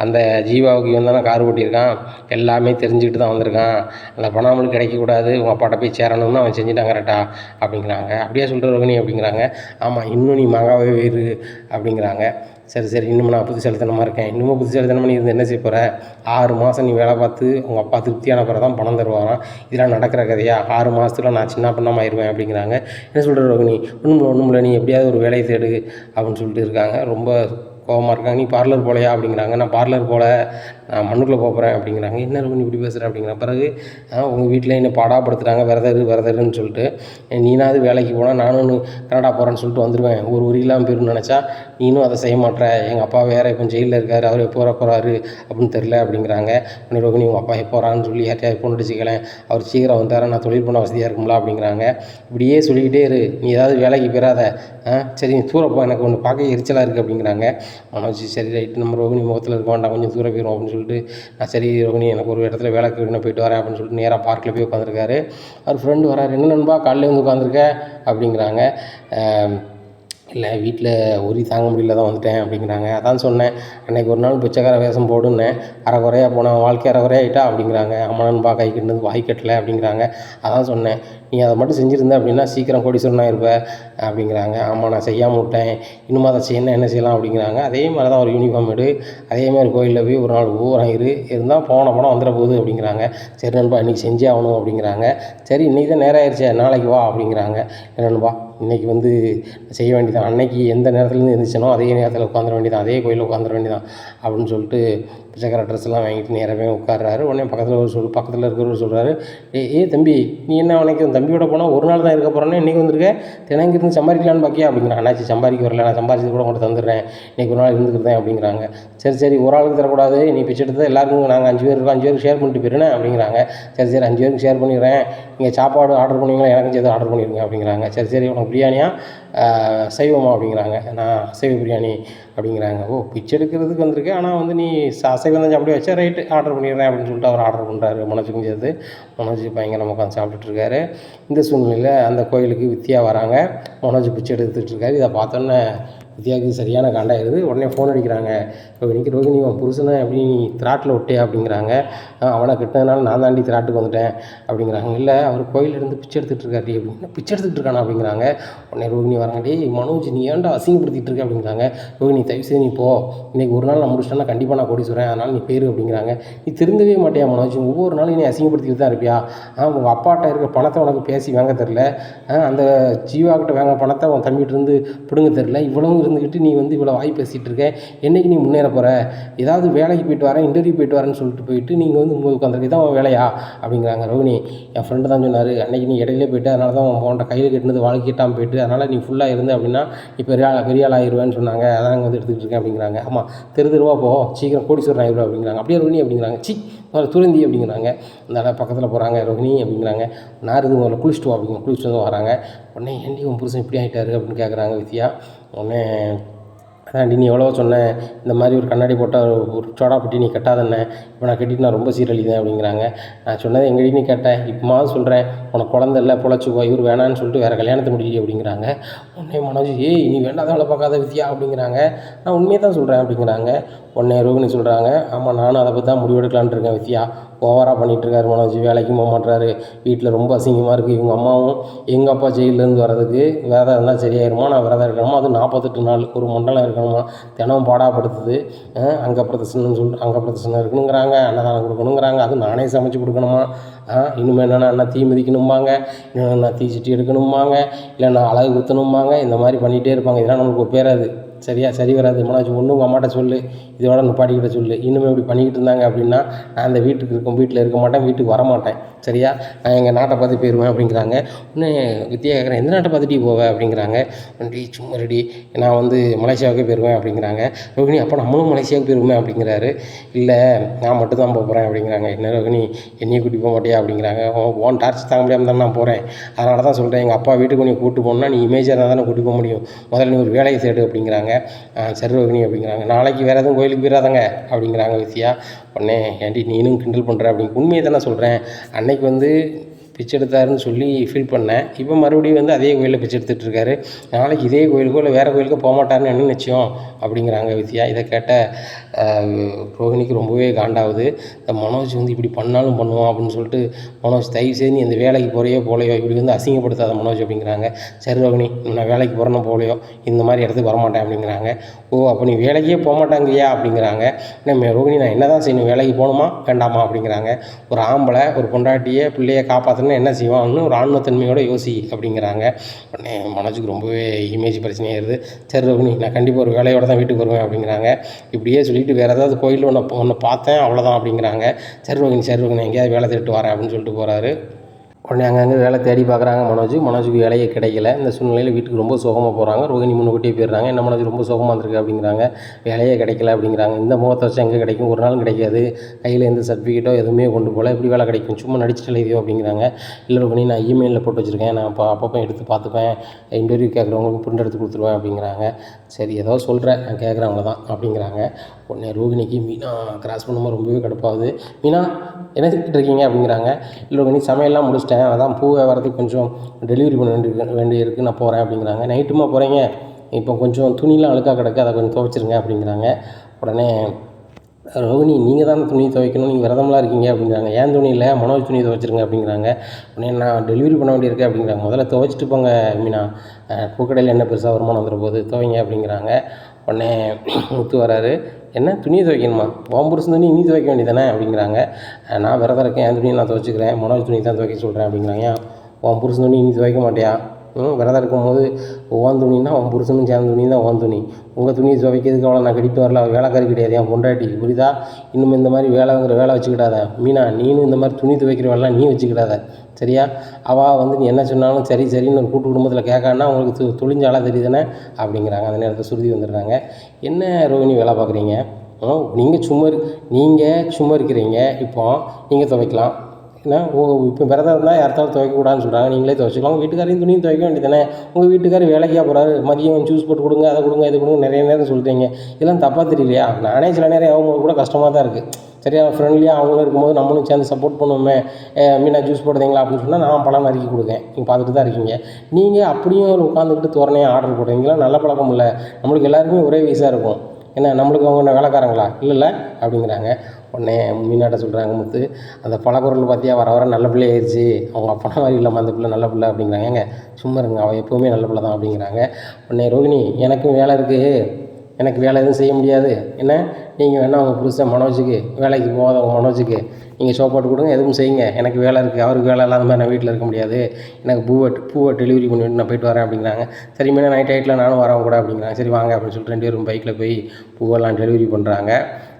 அந்த ஜீவாவுக்கு இவன் தானே கார் ஓட்டியிருக்கான், எல்லாமே தெரிஞ்சுக்கிட்டு தான் வந்திருக்கான், அந்த பணம் நம்மளுக்கு கிடைக்கக்கூடாது, உங்கள் அப்பாட்ட போய் சேரணும்னு அவன் செஞ்சுட்டான் கரெக்டா அப்படிங்கிறாங்க. அப்படியே சொல்கிற ரோகிணி அப்படிங்கிறாங்க. ஆமாம் இன்னும் நீ மகாவே வேறு அப்படிங்கிறாங்க. சரி இன்னும் நான் புத்திசாலித்தனமாக இருக்கேன், இன்னமும் புத்திசாலித்தனமாக நீ இருந்து என்ன செய்ய போகிற, 6 மாதம் நீ வேலை பார்த்து உங்கள் அப்பா திருப்தியான பிறகு தான் பணம் தருவாராம், இதெல்லாம் நடக்கிற கதையா, 6 மாதத்துல நான் சின்ன பண்ணாமல் ஆயிடுவேன் அப்படிங்கிறாங்க. என்ன சொல்கிற ரோகிணி, ஒன்றும் நீ எப்படியாவது ஒரு வேலையை தேடு அப்படின்னு சொல்லிட்டு இருக்காங்க. ரொம்ப கோவமாக இருக்காங்க. நீ பார்லர் போகலையா அப்படிங்கிறாங்க. நான் பார்லர் போகல, நான் மண்ணுக்குள்ளே போகிறேன் அப்படிங்கிறாங்க. என்ன இருக்கும் இப்படி பேசுகிற அப்படிங்கிற பிறகு உங்கள் வீட்டில் என்ன பாடாப்படுத்துகிறாங்க, விரதருன்னு சொல்லிட்டு, நீனாவது வேலைக்கு போனால் நானும் கனடா போகிறேன்னு சொல்லிட்டு வந்துடுவேன், ஒரு இல்லாமல் போயிடும்னு நினச்சா நீனும் அதை செய்ய மாட்டேற, எங்கள் அப்பா வேறு இப்போ ஜெயிலில் இருக்கார், அவர் எப்போ வர போகிறாரு அப்படின்னு தெரில அப்படிங்கிறாங்க. ரோகிணி உங்கள் அப்பா எப்போ வரான்னு சொல்லி யார்ட்டையாவது ஃபோன் அடிச்சுக்கலேன், அவர் சீக்கிரம் வந்தார நான் தொழில் பண்ண வசதியாக இருக்கும்ல அப்படிங்கிறாங்க. இப்படியே சொல்லிக்கிட்டே இரு, நீ ஏதாவது வேலைக்கு போயிடாத, சரி நீ தூரப்போ, எனக்கு ஒன்று பார்க்க எரிச்சலாக இருக்குது அப்படிங்கிறாங்க. மனோஜ் சரி ரைட்டு, நம்ம ரோகிணி முகத்தில் இருக்க வேண்டாம், கொஞ்சம் தூரம் போயிடும் அப்படின்னு சொல்லிட்டு, சரி ரோகிணி எனக்கு ஒரு இடத்துல வேலைக்கு போயிட்டு வரேன் அப்படின்னு சொல்லிட்டு நேராக பார்க்கில் போய் உட்காந்துருக்காரு. அவர் ஃப்ரெண்டு வராரு. என்ன நண்பா காலையில் உட்காந்துருக்க அப்படிங்கிறாங்க. இல்லை வீட்டில் உரி தாங்க முடியல தான் வந்துட்டேன் அப்படிங்கிறாங்க. அதான் சொன்னேன் அன்றைக்கி ஒரு நாள் பிச்சைக்கார வேஷம் போடுன்னேன், அரைக்குறையாக போனேன், வாழ்க்கை அரைக்குறையாயிட்டா அப்படிங்கிறாங்க. அம்மனன்பா கை கட்டினது வாய் கட்டலை அப்படிங்கிறாங்க. அதான் சொன்னேன் நீ அதை மட்டும் செஞ்சுருந்த அப்படின்னா சீக்கிரம் கோடீஸ்வரனாக இருப்ப அப்படிங்கிறாங்க. ஆமாம் நான் செய்யாமல் விட்டேன், இன்னும் அதை செய்யணும், என்ன செய்யலாம் அப்படிங்கிறாங்க. அதே மாதிரி தான் ஒரு யூனிஃபார்ம் எடு, அதேமாதிரி கோயிலில் போய் ஒரு நாள் ஊரம் இருந்தால் போன பணம் வந்துட போகுது அப்படிங்கிறாங்க. சரி நண்பா இன்றைக்கி செஞ்சே ஆகணும் அப்படிங்கிறாங்க. சரி இன்றைக்கி தான் நேரம் ஆயிடுச்சே, நாளைக்கு வா அப்படிங்கிறாங்க. நண்பா இன்றைக்கி செய்ய வேண்டியதான், அன்னைக்கு எந்த நேரத்துலேருந்து இருந்துச்சனோ அதே நேரத்தில் உட்காந்துட வேண்டியதான், அதே கோயிலில் உட்காந்துட வேண்டியதான் அப்படின்னு சொல்லிட்டு பிச்சைக்கார ட்ரெஸ்லாம் வாங்கிட்டு நேரவே உட்கார்றாரு. உடனே பக்கத்தில் இருக்கிறவர் சொல்கிறாரு, தம்பி நீ என்ன உனக்கு தம்பியோட போனால் ஒரு நாள் தான் இருக்க போகிறேன்னு இன்றைக்கி வந்திருக்க, தினங்க இருந்து சம்பாதிக்கலான்னு பாக்கியா அப்படிங்கிறான். அண்ணாச்சி சம்பாதிக்க வரல, நான் சம்பாதிச்சது கூட உங்கள்கிட்ட தந்துடுறேன், இன்றைக்கி ஒரு நாள் இருந்துக்கிறேன் அப்படிங்கிறாங்க. சரி ஒரு ஆளுக்கு தரக்கூடாது, நீ பிச்சை எடுத்து எல்லாருக்கும் நாங்கள் 5 பேர் இருக்கோம், 5 பேருக்கு ஷேர் பண்ணிட்டு போயிருந்தேன் அப்படிங்கிறாங்க. சரி 5 பேருக்கு ஷேர் பண்ணிடுறேன், நீங்கள் சாப்பாடு ஆர்டர் பண்ணுவீங்களா, எனக்கும் சேர்த்து ஆர்டர் பண்ணிடுங்க அப்படிங்கிறாங்க. சரி உனக்கு பிரியாணியா சைவமா அப்படிங்கிறாங்க. நான் அசைவ பிரியாணி அப்படிங்கிறாங்க. பிச்சை எடுக்கிறதுக்கு வந்திருக்கேன், ஆனால் நீ அசைவம் தான் சாப்பிட வச்சா ரைட்டு ஆர்டர் பண்ணிடுறேன் அப்படின்னு சொல்லிட்டு அவர் ஆர்டர் பண்ணுறாரு. மனோஜுக்கும் சேர்த்து. மனோஜ் பயங்கரமாக உட்காந்து சாப்பிட்டுட்ருக்காரு. இந்த சூழ்நிலையில் அந்த கோயிலுக்கு வித்தியா வராங்க. மனோஜ் பிச்சை எடுத்துகிட்டு இருக்காரு. இதை பார்த்தோன்னே வித்யாவுக்கு சரியான காண்டாயிருது. உடனே ஃபோன் அடிக்கிறாங்க. ரோகிணி உன் புருஷனை எப்படி நீ திராட்டில் விட்டியா அப்படிங்கிறாங்க. அவனை கட்டினதுனால நான் தாண்டி திராட்டுக்கு வந்துட்டேன் அப்படிங்கிறாங்க. இல்லை அவர் கோயிலேருந்து பிச்சை எடுத்துகிட்டு இருக்காரு அப்படின்னா பிச்சை எடுத்துகிட்டு இருக்கானா அப்படிங்கிறாங்க. உடனே ரோகிணி வராங்க. டேய் மனோஜ் நீ ஏன்டா அசிங்கப்படுத்திட்டு இருக்க அப்படிங்கிறாங்க. ரோகிணி தயவுசெய்து நீ போ, இன்றைக்கி ஒரு நாள் நான் முடிச்சிட்டேன்னா கண்டிப்பாக நான் கோடீஸ்வரன், அதனால் நீ பேர் அப்படிங்கிறாங்க. நீ திருந்தவே மாட்டியா மனோஜ், ஒவ்வொரு நாளும் நீ அசிங்கப்படுத்திட்டு தான் இருப்பியா? உங்கள் அப்பாட்ட இருக்க பணத்தை உனக்கு பேசி வாங்க தெரில, அந்த ஜீவாக்கிட்ட வாங்க பணத்தை உன் தம்பிகிட்ட இருந்து பிடுங்க தெரில, இவ்வளவும் இருந்துக்கிட்டு நீ வந்து இவ்வளோ வாய் பேசிகிட்டு இருக்க, என்றைக்கு நீ முன்னேற போகிற? ஏதாவது வேலைக்கு போயிட்டு வரேன், இன்டர்வியூ போயிட்டு வரேன்னு சொல்லிட்டு போயிட்டு நீங்கள் வந்து உட்காந்துருக்கு, இதான் உன் வேலையா அப்படிங்கிறாங்க. ரோகிணி என் ஃப்ரெண்டு தான் சொன்னார், அன்றைக்கி நீ இடையிலே போயிட்டு அதனால தான் உன்கிட்ட கையில் கட்டினது வாழ்க்கை கேட்டாமல் போயிட்டு, அதனால் நீ ஃபுல்லாக இருந்து அப்படின்னா நீ பெரிய ஆள் ஆயிடுவேன்னு சொன்னாங்க, அதான் வந்து எடுத்துக்கிட்டு இருக்கேன் அப்படிங்கிறாங்க. ஆமாம் தெருவா போ, சீக்கிரம் கோடீஸ்வரன் ஆயிடுவா அப்படிங்கிறாங்க. அப்படியே ரோகிணி அப்படிங்கிறாங்க. துறந்தி அப்படிங்கிறாங்க. அந்த பக்கத்தில் போகிறாங்க. ரோகிணி அப்படிங்கிறாங்க. நாருது முதல்ல குளிச்சுட்டு வா அப்படிங்க. குளிச்சுட்டு வந்து வராங்க. உடனே ஏண்டி உன் புருஷன் இப்படி ஆகிட்டாரு அப்படின்னு கேட்குறாங்க வித்யா. உடனே அதான்டி நீ எவ்வளோ சொன்னேன், இந்த மாதிரி ஒரு கண்ணாடி போட்டால் ஒரு சோடா பெட்டி நீ கட்டாதண்ணே, இப்போ நான் கட்டிட்டு நான் ரொம்ப சீரழிதேன் அப்படிங்கிறாங்க. நான் சொன்னதை எங்கடி நீ கேட்டேன், இப்போமாவது சொல்கிறேன், உனக்கு குழந்தை இல்லை பொழைச்சிக்கோ, இவர் வேணான்னு சொல்லிட்டு வேறு கல்யாணத்தை முடியல அப்படிங்கிறாங்க. உடனே மனோஜ் ஏய் நீ வேண்டாத வேலை பார்க்காத வித்யா அப்படிங்கிறாங்க. நான் உண்மையை தான் சொல்கிறேன் அப்படிங்கிறாங்க. உடனே ரோகிணி சொல்கிறாங்க, ஆமாம் நானும் அதை பற்றி தான் முடிவெடுக்கலான்ட்டு இருக்கேன் வித்யா, ஓவராக பண்ணிகிட்ருக்காரு மனோஜ், வேலைக்கும் போக மாட்டுறாரு, வீட்டில் ரொம்ப அசிங்கமாக இருக்குது, இவங்க அம்மாவும் எங்கள் அப்பா ஜெயிலேருந்து வர்றதுக்கு விரதம் இருந்தால் சரியாயிருமா, நான் விரதம் இருக்கணுமா, அது 48 நாள் ஒரு மண்டலம் இருக்கணுமா, தினம் பாடாப்படுத்துது, அங்கே பிரதர்சனம் அங்கே பிரதர்சனம் இருக்கணுங்கிறாங்க, அன்னதானம் கொடுக்கணுங்கிறாங்க, அது நானே சமைச்சு கொடுக்கணுமா, இனிமேல் என்னென்னா தீ மிதிக்கணும்பாங்க, இன்னொன்று தீ சட்டி எடுக்கணும்பாங்க, இல்லை நான் அழகு குத்தணும்பாங்க, இந்த மாதிரி பண்ணிகிட்டே இருப்பாங்க. இதெல்லாம் நமக்கு ஒரு பேராது, சரி வராது மனோஜ், ஒன்று உங்கள் அம்மாட்ட சொல்லு, இதோட நிப்பாட்டிக்கிட்ட சொல்லு, இன்னுமே இப்படி பண்ணிக்கிட்டு இருந்தாங்க அப்படின்னா நான் அந்த வீட்டில் இருக்க மாட்டேன், வீட்டுக்கு வரமாட்டேன், சரியா, நான் எங்கள் நாட்டை பார்த்து போயிடுவேன் அப்படிங்கிறாங்க. இன்னும் வித்தியா கேட்குறேன், எந்த நாட்டை பார்த்துட்டு போவேன் அப்படிங்கிறாங்க. ரெடி சும்மா ரெடி, நான் வந்து மலேசியாவுக்கே போயிடுவேன் அப்படிங்கிறாங்க. ரோகிணி அப்போ நம்மளும் மலேசியாவுக்கு போயிடுவேன் அப்படிங்கிறாரு. இல்லை நான் மட்டும் தான் போகிறேன் அப்படிங்கிறாங்க. என்ன ரோகிணி என்னையும் கூட்டி போக மாட்டியா அப்படிங்கிறாங்க. ஓன் டார்ச் தாங்க முடியாமல் தான் நான் போகிறேன், அதனால தான் சொல்கிறேன், எங்கள் அப்பா வீட்டுக்கு நீ கூப்பிட்டு போகணுன்னா நீ இமேஜாக இருந்தால் தானே கூட்டி போக முடியும், முதல்ல நீ ஒரு வேலையை தேடு அப்படிங்கிறாங்க. சரி ரோகிணி அப்படிங்கிறாங்க. நாளைக்கு வேறு எதுவும் கோயிலுக்கு போயிடாதங்க அப்படிங்கிறாங்க வித்யா. உடனே ஏன்டி நீனும் கிண்டல் பண்ணுற அப்படிங்க, உண்மையை தானே சொல்கிறேன், அன்னைக்கு வந்து பிச்சை எடுத்தாருன்னு சொல்லி ஃபீல் பண்ணேன், இப்போ மறுபடியும் வந்து அதே கோயிலில் பிச்சை எடுத்துகிட்டு இருக்காரு, நாளைக்கு இதே கோயிலுக்கோ இல்லை வேறு கோயிலுக்கோ போக மாட்டாருன்னு என்ன நிச்சயம் அப்படிங்கிறாங்க வித்யா. இதை கேட்ட ரோகிணிக்கு ரொம்பவே காண்டாகுது. இந்த மனோஜ் வந்து இப்படி பண்ணாலும் பண்ணுவான் அப்படின்னு சொல்லிட்டு, மனோஜ் தயவுசெய்து நீ இந்த வேலைக்கு போலையோ இப்படி வந்து அசிங்கப்படுத்தாத மனோஜ் அப்படிங்கிறாங்க. சரி ரோகிணி நான் வேலைக்கு போகிறேன்னு போலையோ இந்த மாதிரி இடத்துக்கு வரமாட்டேன் அப்படிங்கிறாங்க. ஓ அப்போ நீ வேலைக்கே போக மாட்டாங்கய்யா அப்படிங்கிறாங்க. ரோகிணி நான் என்ன தான் செய்யணும், வேலைக்கு போகணுமா வேண்டாமா அப்படிங்கிறாங்க. ஒரு ஆம்பளை ஒரு பொண்டாட்டியை பிள்ளையை காப்பாற்றணும்னா என்ன செய்வான்னு ஒரு ஆன்மத்தன்மையோடு யோசி அப்படிங்கிறாங்க. உடனே மனோஜுக்கு ரொம்பவே இமேஜ் பிரச்சனையாயிருது. சரி ரோகிணி நான் கண்டிப்பாக ஒரு வேலையோடு தான் வீட்டுக்கு வருவேன் அப்படிங்கிறாங்க. இப்படியே சொல்லிட்டு வேறு ஏதாவது கோயிலில் ஒன்று பார்த்தேன் அவ்வளோதான் அப்படிங்கிறாங்க. சரி ரோகிணி எங்கேயாவது வேலை தேடிட்டு வரேன் அப்படின்னு சொல்லிட்டு போகிறாரு. உடனே அங்கங்கே வேலை தேடி பார்க்குறாங்க மனோஜுக்கு வேலையே கிடைக்கல. இந்த சூழ்நிலையில் வீட்டுக்கு ரொம்ப சோகமாக போகிறாங்க. ரோகிணி முன்னுக்கூட்டியே போயிடுறாங்க. என்ன மனோஜ் ரொம்ப சோகமாக இருந்திருக்கு அப்படிங்கிறாங்க. வேலையே கிடைக்கல அப்படிங்கிறாங்க. இந்த முகத்தை வச்சு எங்கே கிடைக்கும், ஒரு நாளும் கிடைக்காது, கையில் எந்த சர்டிஃபிகேட்டோ எதுவுமே கொண்டு போகல, எப்படி வேலை கிடைக்கும், சும்மா நடிச்சுட்டு எழுதியோ அப்படிங்கிறாங்க. இல்லை ரோகிணி நான் இமெயிலில் போட்டு வச்சுருக்கேன், நான் அப்பப்போ எடுத்து பார்த்துப்பேன், இன்டர்வியூ கேட்குறவங்களுக்கு பிரிண்ட் எடுத்து கொடுத்துருவேன் அப்படிங்கிறாங்க. சரி ஏதோ சொல்கிறேன் நான் கேட்குறேன் அவ்வளோதான் அப்படிங்கிறாங்க. உடனே ரோகிணிக்கு மீனா கிராஸ் பண்ணும்போது ரொம்பவே கடுப்பாகுது. மீனா என்ன செஞ்சுட்டு இருக்கீங்க அப்படிங்கிறாங்க. இல்லை ரோகிணி சமையல்லாம் முடிச்சிட்டேன், அதான் பூ வியாபாரத்துக்கு கொஞ்சம் டெலிவரி பண்ண வேண்டியிருக்கு நான் போகிறேன் அப்படிங்கிறாங்க. நைட்டுமா போகிறீங்க, இப்போ கொஞ்சம் துணிலாம் அழுக்காக கிடக்கு, அதை கொஞ்சம் துவைச்சிருங்க அப்படிங்கிறாங்க. உடனே ரோகிணி நீங்கள் தான் துணி துவைக்கணும், நீங்கள் விரதம்லாம் இருக்கீங்க அப்படிங்கிறாங்க. ஏன் துணி இல்லை மனோஜ் துணி துவைச்சிருங்க அப்படிங்கிறாங்க. உடனே நான் டெலிவரி பண்ண வேண்டியிருக்கு அப்படிங்கிறாங்க. முதல்ல துவைச்சிட்டு போங்க மீனா, பூக்கடையில் என்ன பெருசாக வருமானம் வந்துட போகுது, துவைங்க அப்படிங்கிறாங்க. உடனே முத்து வராரு. என்ன துணியை துவைக்கணுமா, உன் புருஷன் துணி நீ துவைக்க வேண்டியதானே அப்படிங்கிறாங்க. நான் விரதம் இருக்கேன், என் துணியை நான் துவைச்சிக்கிறேன், மனோஜ் துணி தான் துவைக்க சொல்கிறேன் அப்படிங்கிறாங்க. உன் புருஷன் துணி நீ துவைக்க மாட்டியா, விரதம் இருக்கும்போது உன் துணின்னா உன் புருஷனும் சேர்ந்த துணி தான் உன் துணி, உங்கள் துணியை துவைக்கிறதுக்கு அவ்வளோ நான் கட்டிட்டு வரல, வேலைக்காரி கிடையாது என் பொண்டாட்டி, புரியுதா, இன்னும் இந்த மாதிரி வேலை வச்சுக்கிடாத மீனா, நீனும் இந்த மாதிரி துணி துவைக்கிற வேலைலாம் நீ வச்சுக்கிடாத சரியா, அவள் வந்து நீ என்ன சொன்னாலும் சரின்னு ஒரு கூட்டு குடும்பத்தில் கேட்கான்னா உங்களுக்கு துளிஞ்சாலாக தெரியுதுனே அப்படிங்கிறாங்க. அந்த நேரத்தில் சுருதி வந்துடுறாங்க. என்ன ரோகிணி வேலை பார்க்குறீங்க, நீங்கள் சும்மா இருக்கிறீங்க, இப்போ நீங்கள் துவைக்கலாம், ஏன்னா இப்போ விரதம் இருந்தால் யார்த்தாலும் துவைக்கக்கூடாதுன்னு சொல்கிறாங்க, நீங்களே துவைச்சிக்கலாம், உங்கள் வீட்டுக்காரையும் துணியும் துவைக்க வேண்டியதானே, உங்கள் வீட்டுக்காரர் வேலைக்காக போகிறாரு, மதியம் ஜூஸ் போட்டு கொடுங்க, அதை கொடுங்க, இது கொடுங்க, நிறைய நேரம் சொல்கிறீங்க, இதெல்லாம் தப்பாக தெரியலையா, நானே சில நேரம் ஆகும்போது கூட கஷ்டமாக தான் இருக்குது, சரியா ஃப்ரெண்ட்லியாக அவங்களும் இருக்கும்போது நம்மளும் சேர்ந்து சப்போர்ட் பண்ணுவோமே. மீனா ஜூஸ் போடுறீங்களா அப்படின்னு சொன்னால் நான் பழம் நறுக்கி கொடுக்கேன். நீங்கள் பார்த்துட்டு தான் இருக்கீங்க. நீங்கள் அப்படியும் உட்காந்துக்கிட்டு தோரணையாக ஆர்டர் போடுறீங்களா? நல்ல பழக்கம் இல்லை. நம்மளுக்கு எல்லாருக்குமே ஒரே வயசாக இருக்கும். என்ன நம்மளுக்கு அவங்க என்ன வேலைக்காரங்களா? இல்லைல்ல அப்படிங்கிறாங்க. உடனே மீனாட்ட சொல்கிறாங்க முத்து, அந்த பழக்குறள் பார்த்தியா வர வர நல்ல பிள்ளை ஆயிடுச்சு, அவங்க அப்பா மாதிரி இல்லாமல் அந்த பிள்ளை நல்ல பிள்ளை அப்படிங்கிறாங்க. ஏங்க சும்மா இருங்க, அவள் எப்போவுமே நல்ல பிள்ளை தான் அப்படிங்கிறாங்க. உடனே ரோகிணி, எனக்கும் வேலை இருக்குது, எனக்கு வேலை எதுவும் செய்ய முடியாது. என்ன நீங்கள் வேணால் அவங்க புதுசாக மனோஜுக்கு வேலைக்கு போகாதவங்க மனோஜுக்கு நீங்கள் சோப்பாட்டு கொடுங்க, எதுவும் செய்யுங்க, எனக்கு வேலை இருக்குது, அவருக்கு வேலை இல்லாத மாதிரி நான் வீட்டில் இருக்க முடியாது, எனக்கு பூவை டெலிவரி பண்ணிவிட்டு நான் போய்ட்டு வரேன் அப்படிங்கிறாங்க. சரி மீனா நைட் ஆகிட்டில் நானும் வரேன் கூட அப்படிங்கிறாங்க. சரி வாங்க அப்படின்னு சொல்லிட்டு 2 பேரும் பைக்கில் போய் பூவெல்லாம் டெலிவரி பண்ணுறாங்க.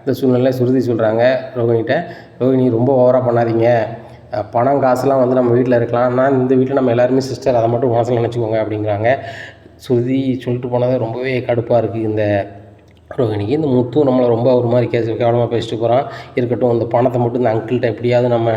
இந்த சூழ்நிலையில் சுருதி சொல்கிறாங்க ரோகிணிகிட்ட, ரோகிணி ரொம்ப ஓவராக பண்ணாதீங்க, பணம் காசுலாம் வந்து நம்ம வீட்டில் இருக்கலாம், ஆனால் இந்த வீட்டில் நம்ம எல்லாருமே சிஸ்டர், அதை மட்டும் மனசில் நினச்சிக்கோங்க அப்படிங்கிறாங்க. சுருதி சொல்லிட்டு போனது ரொம்பவே கடுப்பாக இருக்குது இந்த ரோகிணிக்கு. இந்த முத்தும் நம்மளை ரொம்ப ஒரு மாதிரி கேவலமாக பேசிட்டு போகிறான். இருக்கட்டும், இந்த பணத்தை மட்டும் இந்த அங்கிள்கிட்ட எப்படியாவது நம்ம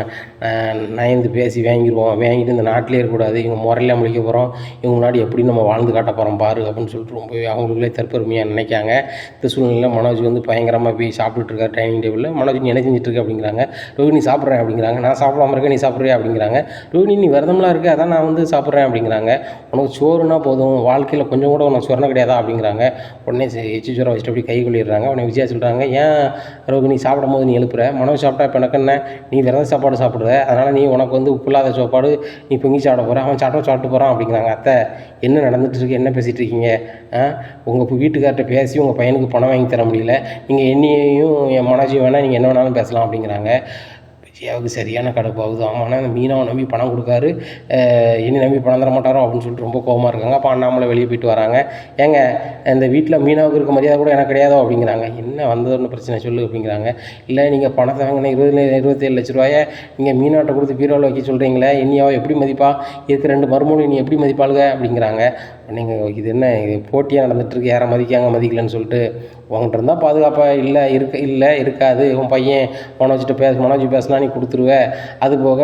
நயந்து பேசி வாங்கிடுவோம், வாங்கிட்டு இந்த நாட்டிலே இருக்கக்கூடாது, இவங்க முறையில முழிக்க போகிறோம், இவங்க முன்னாடி எப்படி நம்ம வாழ்ந்து காட்ட போகிறோம் பாரு அப்படின்னு சொல்லிட்டு ரொம்பவே அவங்களுக்குள்ளே தற்பெருமையாக நினைக்காங்க. இந்த சூழ்நிலையில் மனோஜ் வந்து பயங்கரமாக போய் சாப்பிட்டுட்டு இருக்கார் டைனிங் டேபிளில். மனோஜ் நீ என்ன செஞ்சுட்டு அப்படிங்கிறாங்க. ரோகிணி சாப்பிட்றேன் அப்படிங்கிறாங்க. நான் சாப்பிடாம இருக்கேன், நீ சாப்பிட்றியா அப்படிங்கிறாங்க. ரோகிணி நீ விரதம்லாம் இருக்க, அதான் நான் வந்து சாப்பிட்றேன் அப்படிங்கிறாங்க. உனக்கு சோறுனா போதும், வாழ்க்கையில் கொஞ்சம் கூட உனக்கு சொரணை கிடையாதா அப்படிங்கிறாங்க. உடனே எச்சி சோறை வச்சுட்டு அப்படி கை கொள்ளிடுறாங்க. உடனே விஜயா சொல்கிறாங்க, ஏன் ரோகிணி சாப்பிடும் போது நீ எழுப்புற, மனோஜ் சாப்பிட்டா இப்போ எனக்கு என்ன, நீ விரத சாப்பாடு சாப்பிட்ற, அதனால் நீ உனக்கு வந்து உப்பு இல்லாத சாப்பாடு நீ பொங்கி சாப்பிட போகிற, அவன் சாப்பிட்டு போகிறான் அப்படிங்கிறாங்க. அத்தை என்ன நடந்துட்டு இருக்கு, என்ன பேசிகிட்டு இருக்கீங்க, உங்கள் வீட்டுக்கார்ட்ட பேசி உங்கள் பையனுக்கு பணம் வாங்கி தர முடியல, நீங்கள் என்னையும் என் மனோஜையும் வேணால் நீங்கள் என்ன வேணாலும் பேசலாம் அப்படிங்கிறாங்க. விஜயாவுக்கு சரியான கடுப்பாகுது. ஆமாண்ணா இந்த மீனாவை நம்பி பணம் கொடுக்காரு, இனி நம்பி பணம் தர மாட்டாரோ அப்படின்னு சொல்லிட்டு ரொம்ப கோவமாக இருக்காங்க. அப்போ அண்ணாமலை வெளியே போயிட்டு வராங்க. ஏங்க இந்த வீட்டில் மீனாவுக்கு இருக்க மரியாதை கூட எனக்கு கிடையாதோ அப்படிங்கிறாங்க. என்ன வந்ததுன்னு பிரச்சனை சொல்லு அப்படிங்கிறாங்க. இல்லை நீங்கள் பணத்தை வாங்கின 27 லட்ச ரூபாயை நீங்கள் மீனாட்ட கொடுத்து பீரோவில் வைக்க சொல்கிறீங்களே, இனியாவை எப்படி மதிப்பா, இருக்க 2 மருமகளையும் நீ எப்படி மதிப்பாளுங்க அப்படிங்கிறாங்க. நீங்கள் இது என்ன இது போட்டியாக நடந்துகிட்ருக்கு, யாரை மதிக்காங்க மதிக்கலன்னு சொல்லிட்டு, உங்கள்கிட்ட இருந்தால் பாதுகாப்பாக இருக்காது, உன் பையன் மனோஜ் பேசினா நீ கொடுத்துருவ, அது போக